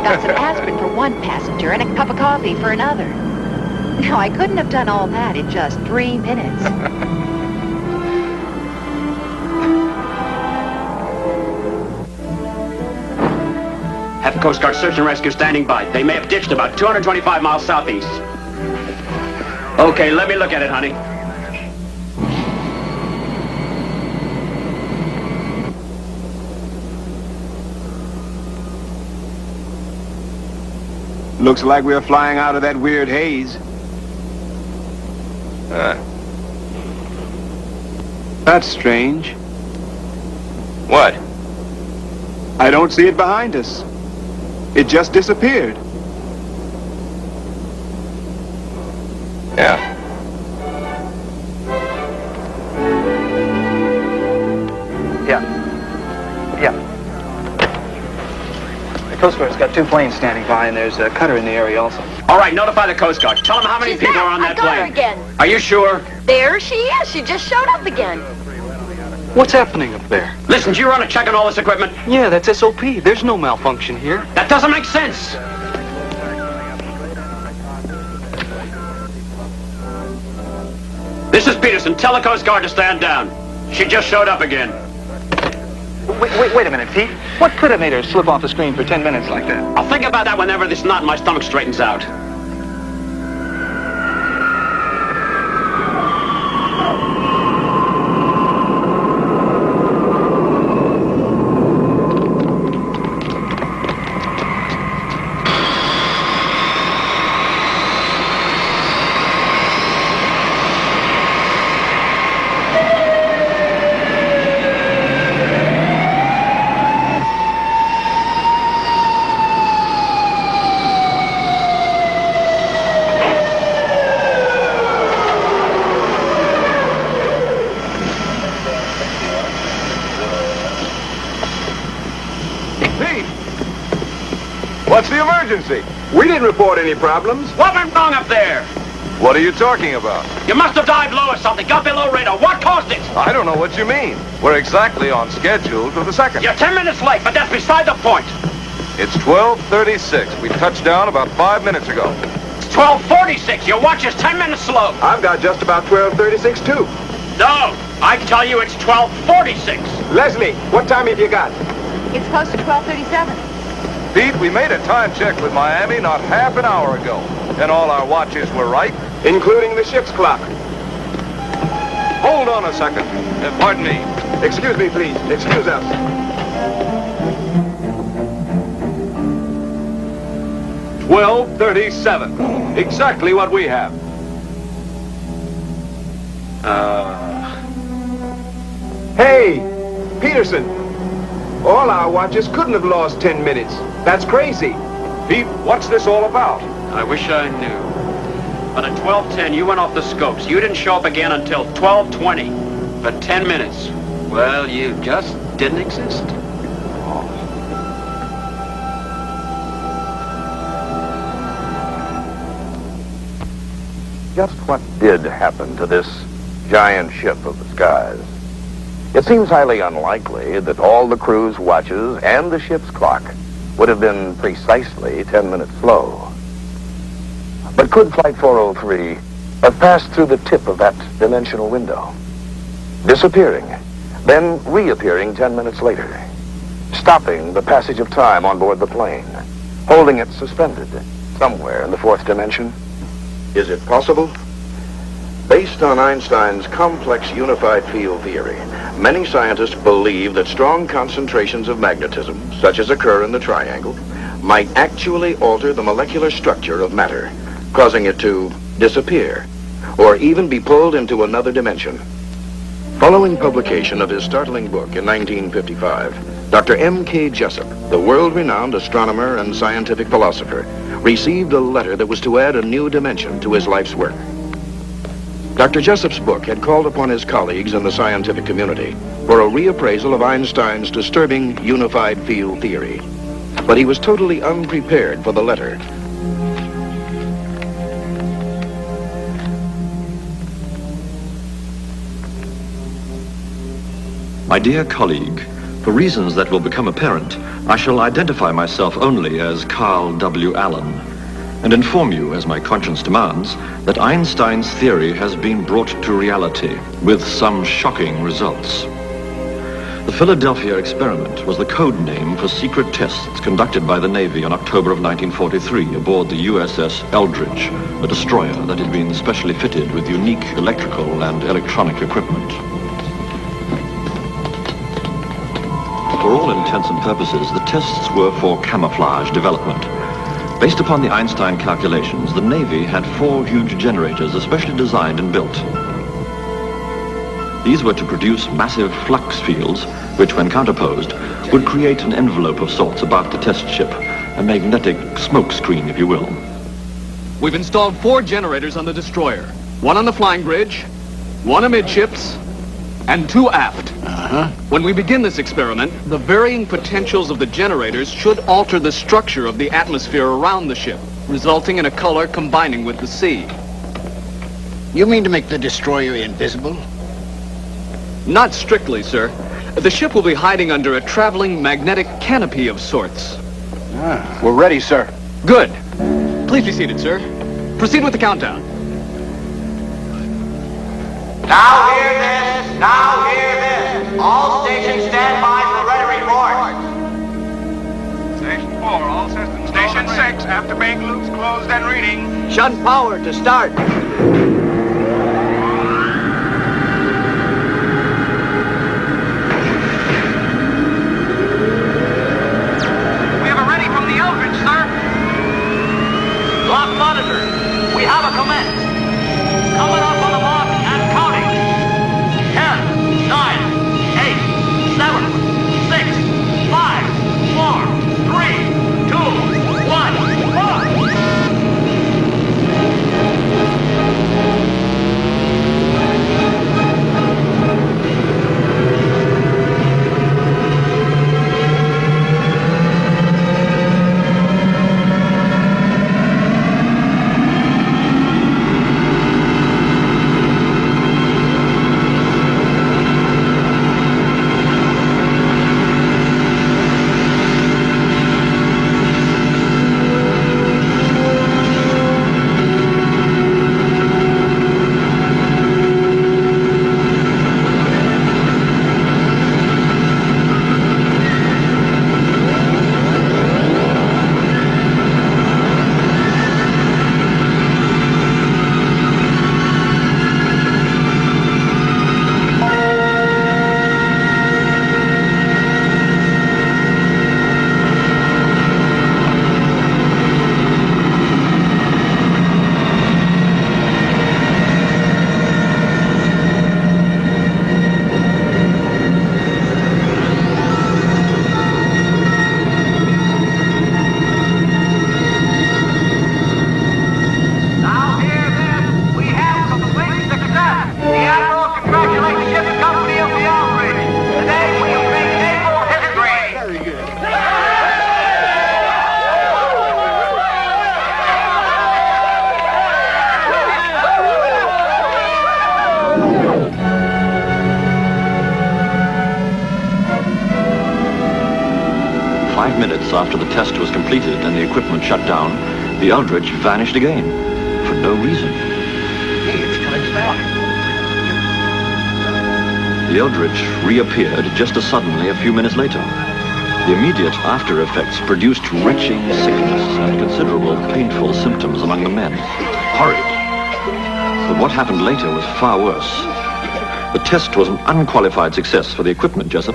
Got some aspirin for one passenger and a cup of coffee for another. Now, I couldn't have done all that in just 3 minutes. Have the Coast Guard search and rescue standing by. They may have ditched about 225 miles southeast. Okay, let me look at it, honey. Looks like we're flying out of that weird haze. That's strange. What? I don't see it behind us. It just disappeared. Yeah. Yeah. The Coast Guard's got 2 planes standing by, and there's a cutter in the area also. All right, notify the Coast Guard. Tell them how many people are on that I got plane. her again. Are you sure? There she is. She just showed up again. What's happening up there? Listen, do you run a check on all this equipment? Yeah, that's SOP. There's no malfunction here. That doesn't make sense. This is Peterson. Tell the Coast Guard to stand down. She just showed up again. Wait a minute, Pete. What could have made her slip off the screen for 10 minutes like that? I'll think about that whenever this knot in my stomach straightens out. What's the emergency? We didn't report any problems. What went wrong up there? What are you talking about? You must have dived low or something. Got below radar. What caused it? I don't know what you mean. We're exactly on schedule to the second. You're 10 minutes late, but that's beside the point. It's 12:36. We touched down about 5 minutes ago. It's 12:46. Your watch is 10 minutes slow. I've got just about 12:36 too. No, I tell you it's 12:46. Leslie, what time have you got? It's close to 12:37. Pete, we made a time check with Miami not half an hour ago, and all our watches were right, including the ship's clock. Hold on a second. Pardon me. Excuse me, please. Excuse us. $12:37. Exactly what we have. Hey, Peterson. All our watches couldn't have lost 10 minutes. That's crazy. Pete, what's this all about? I wish I knew. But at 12:10, you went off the scopes. You didn't show up again until 12:20. For 10 minutes. Well, you just didn't exist. Just what did happen to this giant ship of the skies? It seems highly unlikely that all the crew's watches and the ship's clock would have been precisely 10 minutes slow. But could Flight 403 have passed through the tip of that dimensional window, disappearing then reappearing 10 minutes later, stopping the passage of time on board the plane, holding it suspended somewhere in the fourth dimension. Is it possible? Based on Einstein's complex unified field theory, many scientists believe that strong concentrations of magnetism, such as occur in the triangle, might actually alter the molecular structure of matter, causing it to disappear, or even be pulled into another dimension. Following publication of his startling book in 1955, Dr. M.K. Jessup, the world-renowned astronomer and scientific philosopher, received a letter that was to add a new dimension to his life's work. Dr. Jessup's book had called upon his colleagues in the scientific community for a reappraisal of Einstein's disturbing unified field theory. But he was totally unprepared for the letter. My dear colleague, for reasons that will become apparent, I shall identify myself only as Carl W. Allen, and inform you, as my conscience demands, that Einstein's theory has been brought to reality with some shocking results. The Philadelphia experiment was the code name for secret tests conducted by the Navy in October of 1943 aboard the USS Eldridge, a destroyer that had been specially fitted with unique electrical and electronic equipment. For all intents and purposes, the tests were for camouflage development. Based upon the Einstein calculations, the Navy had 4 huge generators especially designed and built. These were to produce massive flux fields, which, when counterposed, would create an envelope of sorts about the test ship, a magnetic smoke screen, if you will. We've installed 4 generators on the destroyer. 1 on the flying bridge, 1 amidships, and 2 aft. When we begin this experiment, the varying potentials of the generators should alter the structure of the atmosphere around the ship, resulting in a color combining with the sea. You mean to make the destroyer invisible? Not strictly, sir. The ship will be hiding under a traveling magnetic canopy of sorts. We're ready, sir. Good. Please be seated, sir. Proceed with the countdown. Now hear this! Now hear this! All stations stand by for ready report. Station 4, all systems. Station 6, after bank loops closed and reading. Shunt power to start. We have a ready from the Eldridge, sir. Lock monitor. We have a command. Coming up on the mark and counting. 10, 9, 8, 7, 6, 5, 4, 3, 2, 1, mark! minutes after the test was completed and the equipment shut down, the Eldridge vanished again, for no reason. Hey, it's coming back. The Eldridge reappeared just as suddenly a few minutes later. The immediate after effects produced retching sickness and considerable painful symptoms among the men. Horrid. But what happened later was far worse. The test was an unqualified success for the equipment, Jessup,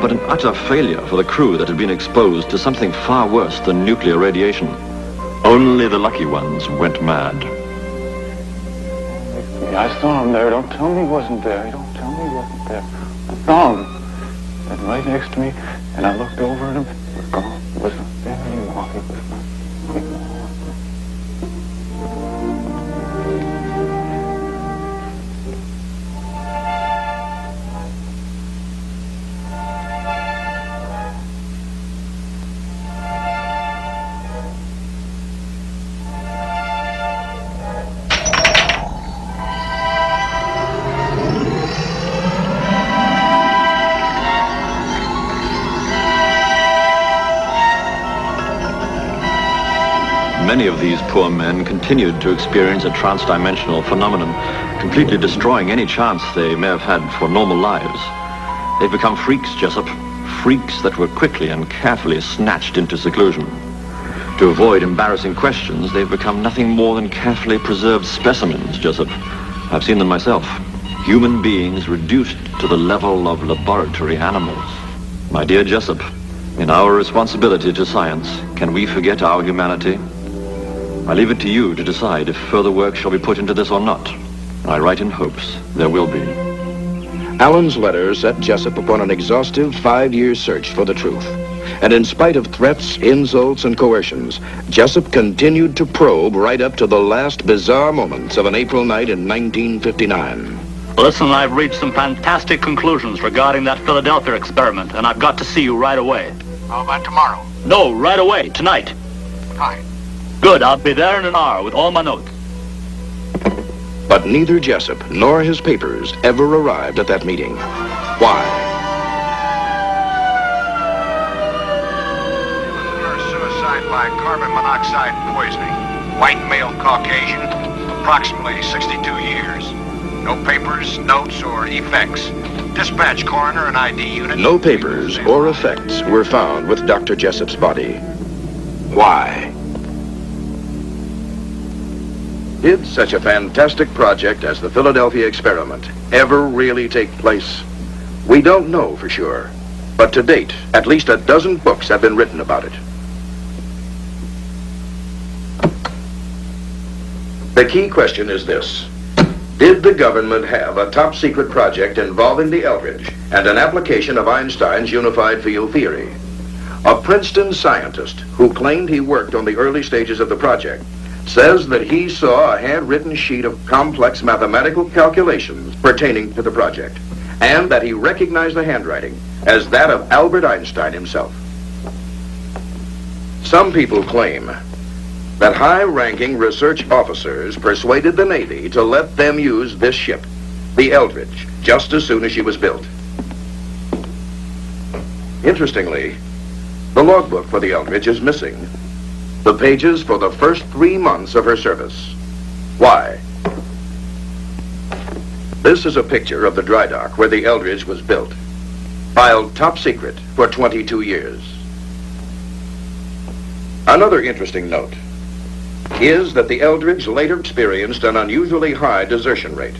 but an utter failure for the crew that had been exposed to something far worse than nuclear radiation. Only the lucky ones went mad. I saw him there. Don't tell me he wasn't there. Don't tell me he wasn't there. I saw him. And right next to me, and I looked over at him. He wasn't there anymore. He was not anymore. Many of these poor men continued to experience a trans-dimensional phenomenon, completely destroying any chance they may have had for normal lives. They've become freaks, Jessup, freaks that were quickly and carefully snatched into seclusion. To avoid embarrassing questions, they've become nothing more than carefully preserved specimens, Jessup. I've seen them myself. Human beings reduced to the level of laboratory animals. My dear Jessup, in our responsibility to science, can we forget our humanity? I leave it to you to decide if further work shall be put into this or not. I write in hopes there will be. Allen's letter set Jessup upon an exhaustive 5-year search for the truth. And in spite of threats, insults, and coercions, Jessup continued to probe right up to the last bizarre moments of an April night in 1959. Listen, I've reached some fantastic conclusions regarding that Philadelphia experiment, and I've got to see you right away. How about tomorrow? No, right away, tonight. Fine. Good, I'll be there in an hour with all my notes. But neither Jessup nor his papers ever arrived at that meeting. Why? Suicide by carbon monoxide poisoning. White male Caucasian, approximately 62 years. No papers, notes, or effects. Dispatch coroner and ID unit. No papers or effects were found with Dr. Jessup's body. Why? Did such a fantastic project as the Philadelphia experiment ever really take place? We don't know for sure, but to date, at least a dozen books have been written about it. The key question is this. Did the government have a top-secret project involving the Eldridge and an application of Einstein's unified field theory? A Princeton scientist who claimed he worked on the early stages of the project says that he saw a handwritten sheet of complex mathematical calculations pertaining to the project, and that he recognized the handwriting as that of Albert Einstein himself. Some people claim that high-ranking research officers persuaded the Navy to let them use this ship, the Eldridge, just as soon as she was built. Interestingly, the logbook for the Eldridge is missing. The pages for the first 3 months of her service. Why? This is a picture of the dry dock where the Eldridge was built, filed top secret for 22 years. Another interesting note is that the Eldridge later experienced an unusually high desertion rate.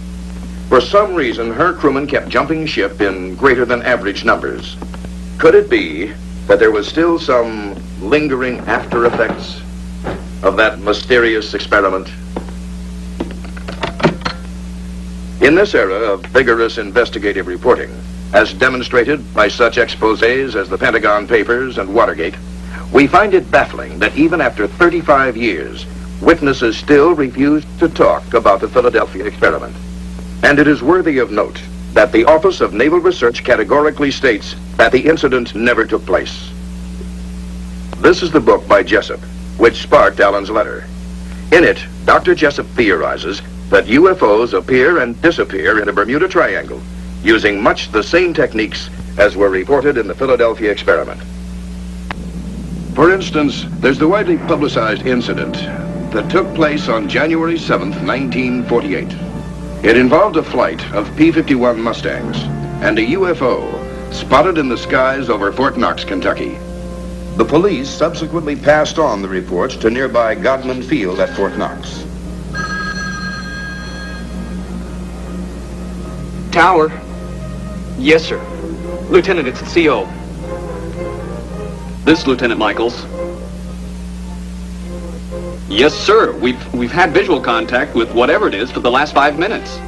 For some reason, her crewmen kept jumping ship in greater than average numbers. Could it be that there was still some lingering after effects of that mysterious experiment? In this era of vigorous investigative reporting, as demonstrated by such exposés as the Pentagon Papers and Watergate, we find it baffling that even after 35 years, witnesses still refuse to talk about the Philadelphia experiment. And it is worthy of note that the Office of Naval Research categorically states that the incident never took place. This is the book by Jessup, which sparked Allen's letter. In it, Dr. Jessup theorizes that UFOs appear and disappear in the Bermuda Triangle, using much the same techniques as were reported in the Philadelphia experiment. For instance, there's the widely publicized incident that took place on January 7th, 1948. It involved a flight of P-51 Mustangs and a UFO spotted in the skies over Fort Knox, Kentucky. The police subsequently passed on the reports to nearby Godman Field at Fort Knox. Tower. Yes, sir. Lieutenant, it's the CO. This Lieutenant Michaels. Yes, sir. We've had visual contact with whatever it is for the last 5 minutes.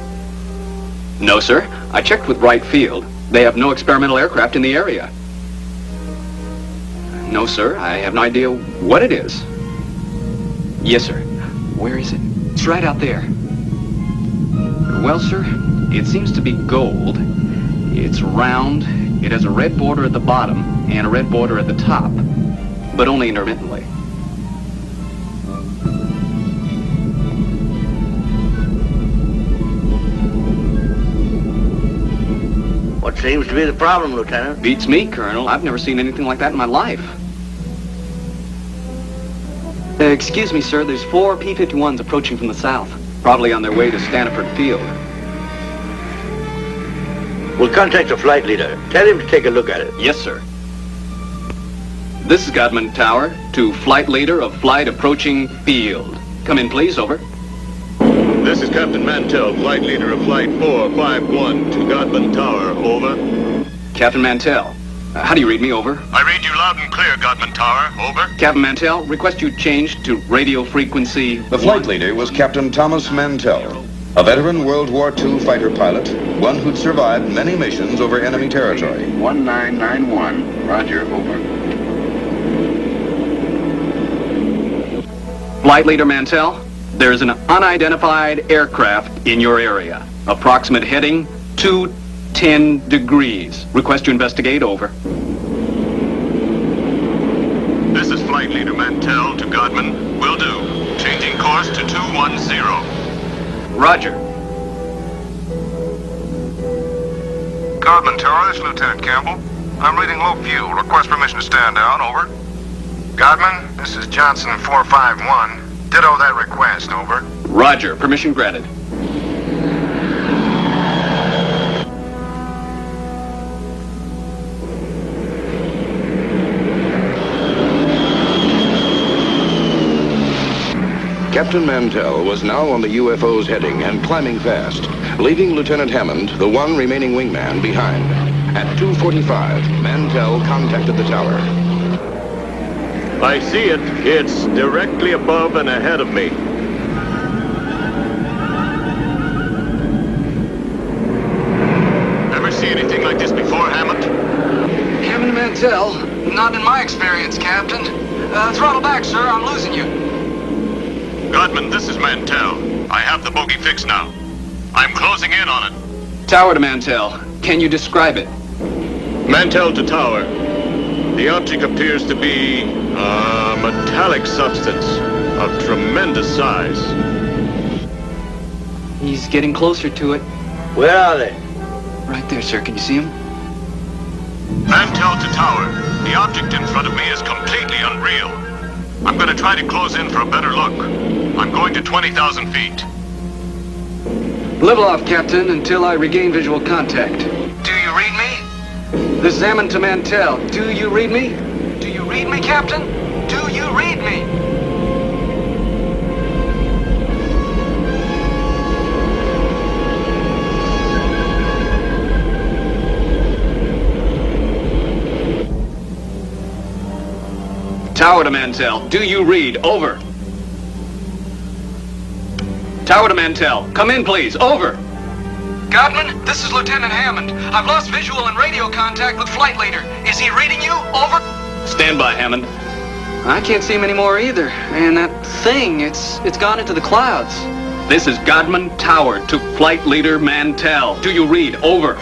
No, sir. I checked with Wright Field. They have no experimental aircraft in the area. No, sir. I have no idea what it is. Yes, sir. Where is it? It's right out there. Well, sir, it seems to be gold. It's round. It has a red border at the bottom and a red border at the top, but only intermittently. What seems to be the problem, Lieutenant? Beats me, Colonel. I've never seen anything like that in my life. Excuse me, sir. There's 4 P-51s approaching from the south, probably on their way to Stanford Field. We'll contact the flight leader. Tell him to take a look at it. Yes, sir. This is Godman Tower to flight leader of flight approaching field. Come in, please. Over. This is Captain Mantell, flight leader of Flight 451 to Godman Tower. Over. Captain Mantell. How do you read me? Over. I read you loud and clear, Godman Tower. Over. Captain Mantell, request you change to radio frequency. The flight leader was Captain Thomas Mantell, a veteran World War II fighter pilot, one who'd survived many missions over enemy territory. 1991. Roger, over. Flight leader Mantell, there's an unidentified aircraft in your area. Approximate heading 210 degrees. Request you investigate. Over. This is flight leader Mantell to Godman. Will do. Changing course to 210. Roger. Godman Tower, this is Lieutenant Campbell. I'm reading low fuel. Request permission to stand down. Over. Godman, this is Johnson 451. Ditto that request. Over. Roger. Permission granted. Captain Mantell was now on the UFO's heading and climbing fast, leaving Lieutenant Hammond, the one remaining wingman, behind. At 2:45, Mantell contacted the tower. I see it. It's directly above and ahead of me. Ever see anything like this before, Hammond? Captain Mantell, not in my experience, Captain. Throttle back, sir. I'm losing you. Godman, this is Mantell. I have the bogey fixed now. I'm closing in on it. Tower to Mantell. Can you describe it? Mantell to tower. The object appears to be a metallic substance of tremendous size. He's getting closer to it. Where are they? Right there, sir. Can you see him? Mantell to tower. The object in front of me is completely unreal. I'm going to try to close in for a better look. I'm going to 20,000 feet. Level off, Captain, until I regain visual contact. Do you read me? This is Hammond to Mantell. Do you read me? Do you read me, Captain? Do you read me? Tower to Mantell. Do you read? Over. Tower to Mantell. Come in, please. Over. Godman, this is Lieutenant Hammond. I've lost visual and radio contact with flight leader. Is he reading you? Over. Stand by, Hammond. I can't see him anymore either. Man, that thing, it's gone into the clouds. This is Godman Tower to flight leader Mantell. Do you read? Over.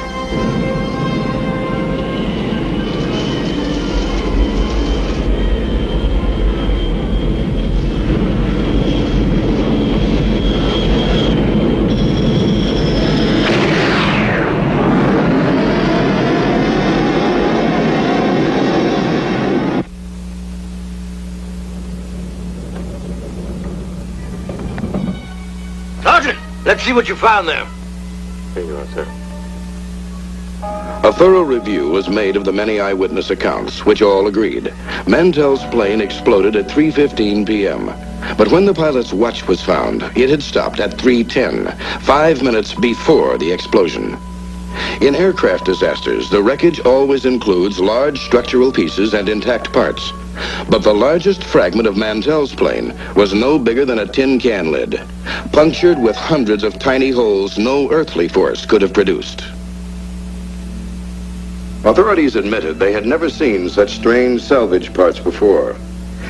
Sergeant, let's see what you found there. Here you are, sir. A thorough review was made of the many eyewitness accounts, which all agreed. Mantell's plane exploded at 3:15 p.m. But when the pilot's watch was found, it had stopped at 3:10, 5 minutes before the explosion. In aircraft disasters, the wreckage always includes large structural pieces and intact parts. But the largest fragment of Mantell's plane was no bigger than a tin can lid, punctured with hundreds of tiny holes no earthly force could have produced. Authorities admitted they had never seen such strange salvage parts before,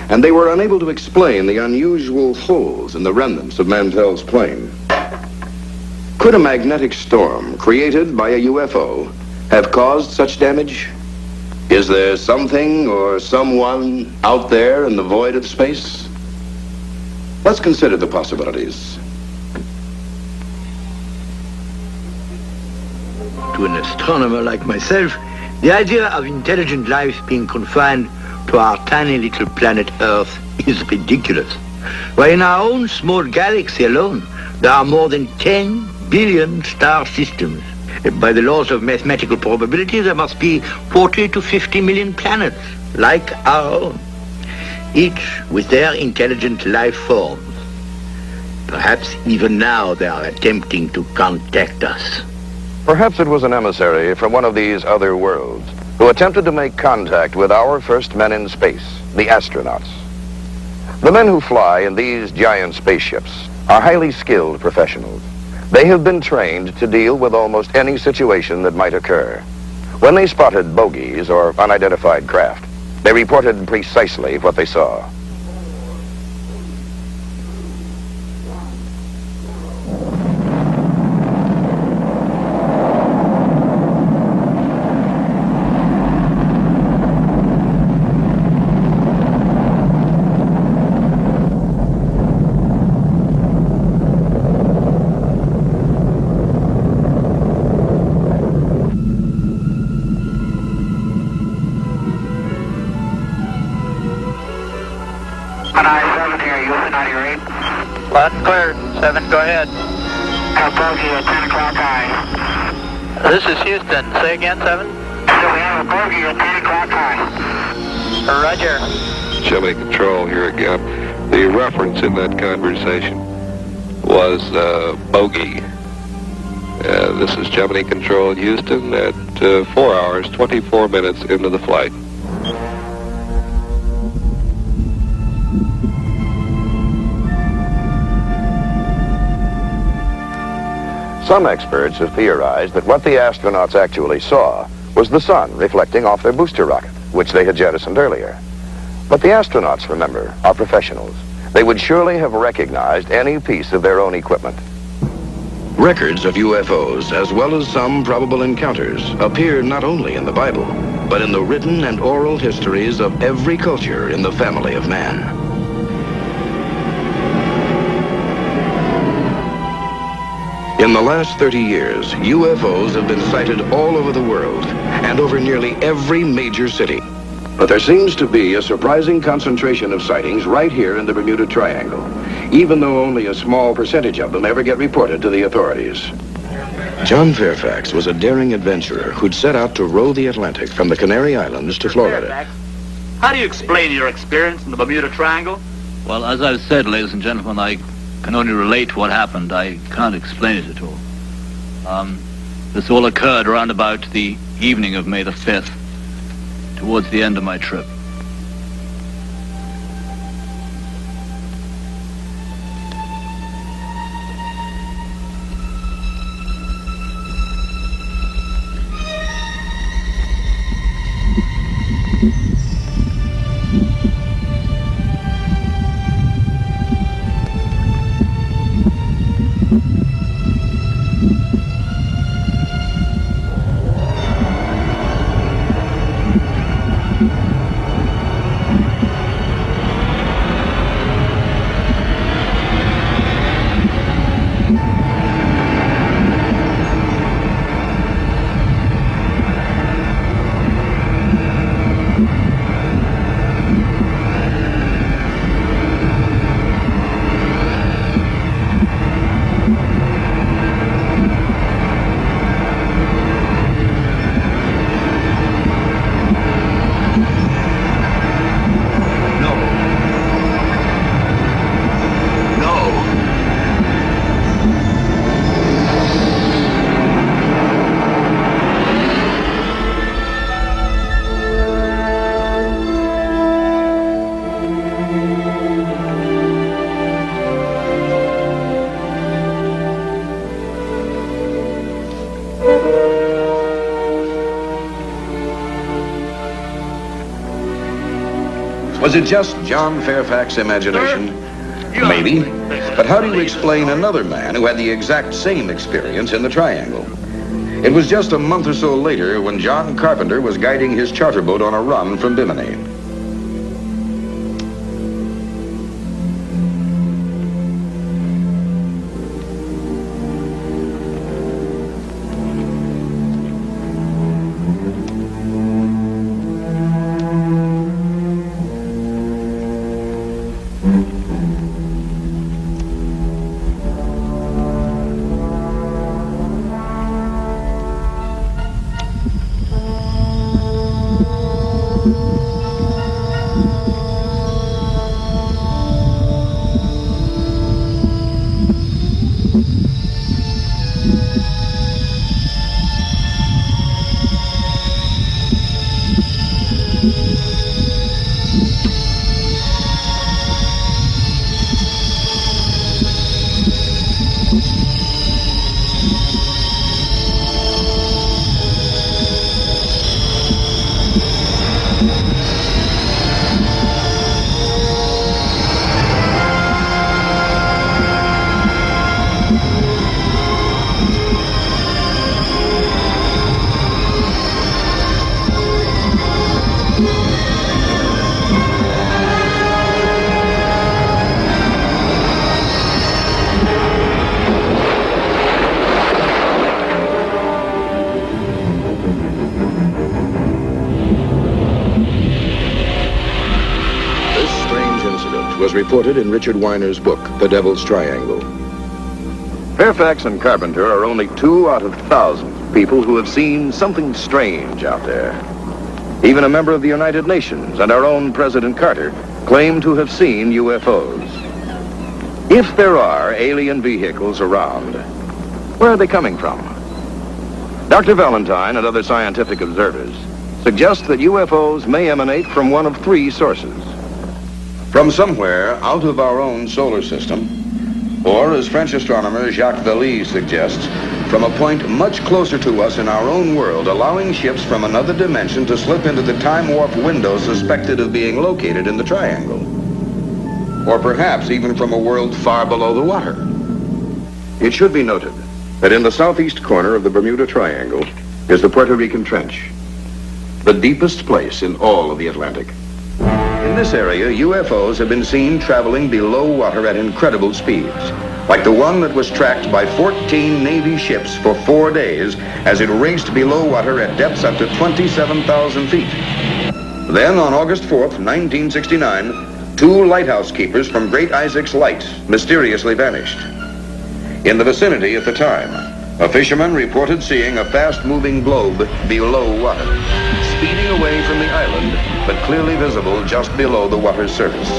and they were unable to explain the unusual holes in the remnants of Mantell's plane. Could a magnetic storm created by a UFO have caused such damage? Is there something or someone out there in the void of space? Let's consider the possibilities. To an astronomer like myself, the idea of intelligent life being confined to our tiny little planet Earth is ridiculous. Why, in our own small galaxy alone, there are more than 10 billion star systems. By the laws of mathematical probability, there must be 40 to 50 million planets, like our own, each with their intelligent life forms. Perhaps even now they are attempting to contact us. Perhaps it was an emissary from one of these other worlds who attempted to make contact with our first men in space, the astronauts. The men who fly in these giant spaceships are highly skilled professionals. They have been trained to deal with almost any situation that might occur. When they spotted bogies or unidentified craft, they reported precisely what they saw. Clear. 7, go ahead. Bogey at 10 o'clock high. This is Houston. Say again, 7? So we have a bogey at 10 o'clock high. Roger. Gemini Control here again. The reference in that conversation was bogey. This is Gemini Control in Houston at 4 hours, 24 minutes into the flight. Some experts have theorized that what the astronauts actually saw was the sun reflecting off their booster rocket, which they had jettisoned earlier. But the astronauts, remember, are professionals. They would surely have recognized any piece of their own equipment. Records of UFOs, as well as some probable encounters, appear not only in the Bible, but in the written and oral histories of every culture in the family of man. In the last 30 years, UFOs have been sighted all over the world and over nearly every major city. But there seems to be a surprising concentration of sightings right here in the Bermuda Triangle, even though only a small percentage of them ever get reported to the authorities. John Fairfax was a daring adventurer who'd set out to row the Atlantic from the Canary Islands to Florida. How do you explain your experience in the Bermuda Triangle? Well, as I've said, ladies and gentlemen, I can only relate what happened. I can't explain it at all. This all occurred around about the evening of May the 5th, towards the end of my trip. Was it just John Fairfax's imagination? Maybe. But how do you explain another man who had the exact same experience in the Triangle? It was just a month or so later when John Carpenter was guiding his charter boat on a run from Bimini. Was reported in Richard Weiner's book, The Devil's Triangle. Fairfax and Carpenter are only 2 out of thousands of people who have seen something strange out there. Even a member of the United Nations and our own President Carter claim to have seen UFOs. If there are alien vehicles around, where are they coming from? Dr. Valentine and other scientific observers suggest that UFOs may emanate from one of 3 sources. From somewhere out of our own solar system, or as French astronomer Jacques Vallée suggests, from a point much closer to us in our own world, allowing ships from another dimension to slip into the time warp window suspected of being located in the Triangle. Or perhaps even from a world far below the water. It should be noted that in the southeast corner of the Bermuda Triangle is the Puerto Rican Trench, the deepest place in all of the Atlantic. In this area, UFOs have been seen traveling below water at incredible speeds, like the one that was tracked by 14 Navy ships for 4 days as it raced below water at depths up to 27,000 feet. Then, on August 4th, 1969, 2 lighthouse keepers from Great Isaac's Light mysteriously vanished. In the vicinity at the time, a fisherman reported seeing a fast-moving globe below water, speeding away from the island, but clearly visible just below the water's surface.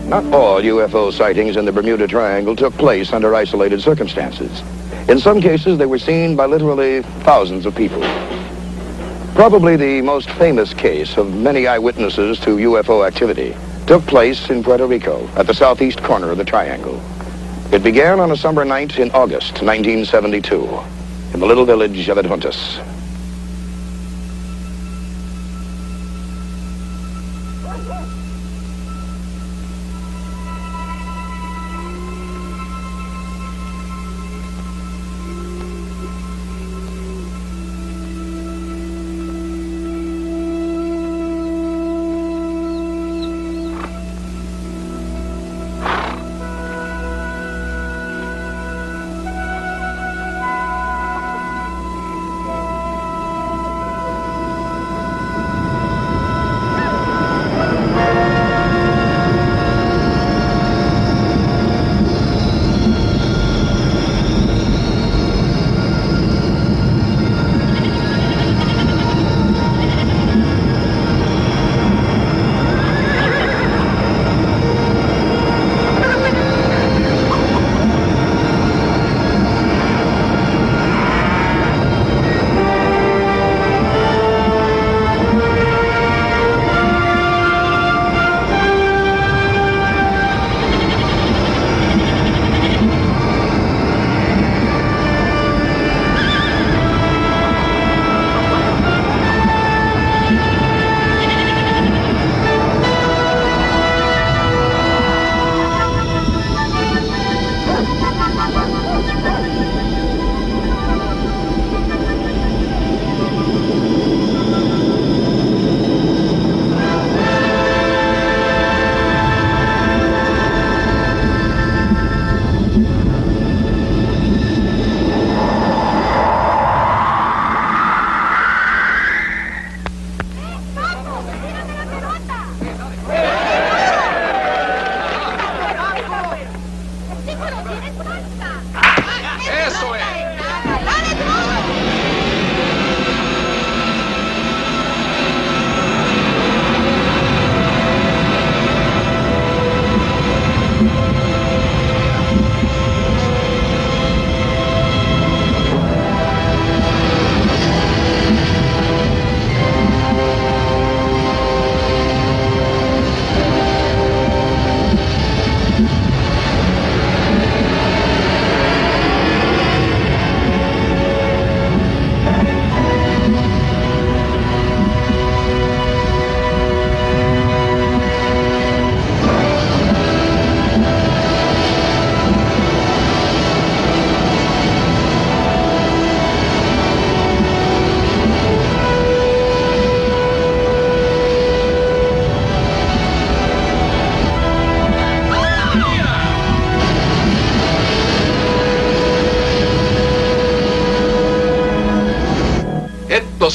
Not all UFO sightings in the Bermuda Triangle took place under isolated circumstances. In some cases, they were seen by literally thousands of people. Probably the most famous case of many eyewitnesses to UFO activity took place in Puerto Rico at the southeast corner of the Triangle. It began on a summer night in August 1972 in the little village of Adjuntas.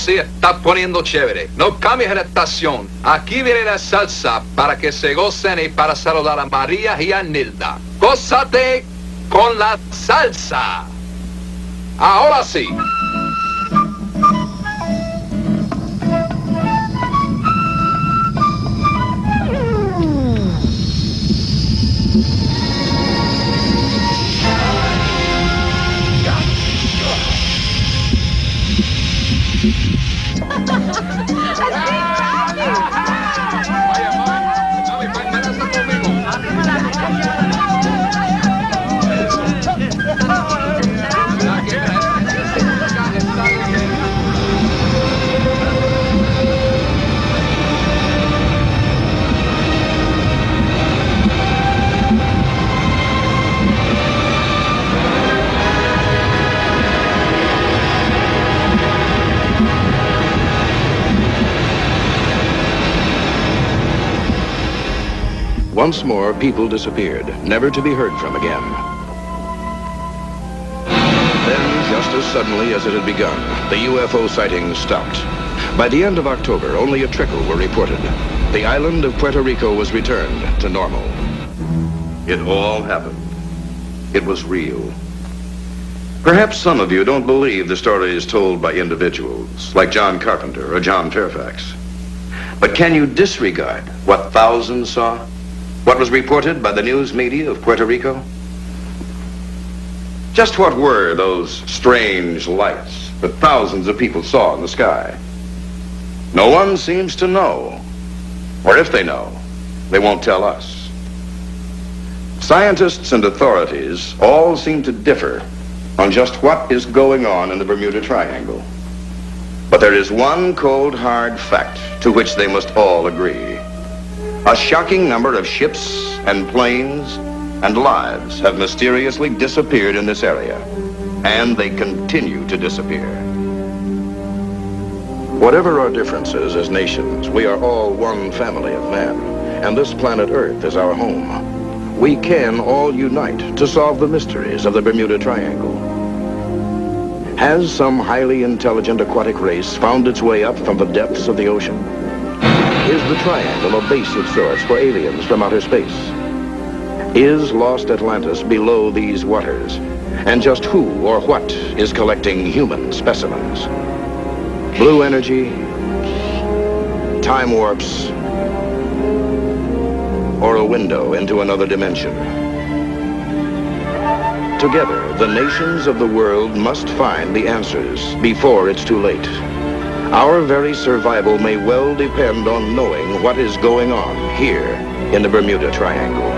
sí, está poniendo chévere. No cambies de estación. Aquí viene la salsa para que se gocen y para saludar a María y a Nilda. Gózate con la salsa. Ahora sí. Once more, people disappeared, never to be heard from again. Then, just as suddenly as it had begun, the UFO sightings stopped. By the end of October, only a trickle were reported. The island of Puerto Rico was returned to normal. It all happened. It was real. Perhaps some of you don't believe the stories told by individuals, like John Carpenter or John Fairfax. But can you disregard what thousands saw? What was reported by the news media of Puerto Rico? Just what were those strange lights that thousands of people saw in the sky? No one seems to know. Or if they know, they won't tell us. Scientists and authorities all seem to differ on just what is going on in the Bermuda Triangle. But there is one cold, hard fact to which they must all agree. A shocking number of ships and planes and lives have mysteriously disappeared in this area, and they continue to disappear. Whatever our differences as nations, we are all one family of men, and this planet Earth is our home. We can all unite to solve the mysteries of the Bermuda Triangle. Has some highly intelligent aquatic race found its way up from the depths of the ocean? Is the triangle a base of sorts for aliens from outer space? Is lost Atlantis below these waters? And just who or what is collecting human specimens? Blue energy, time warps, or a window into another dimension? Together, the nations of the world must find the answers before it's too late. Our very survival may well depend on knowing what is going on here in the Bermuda Triangle.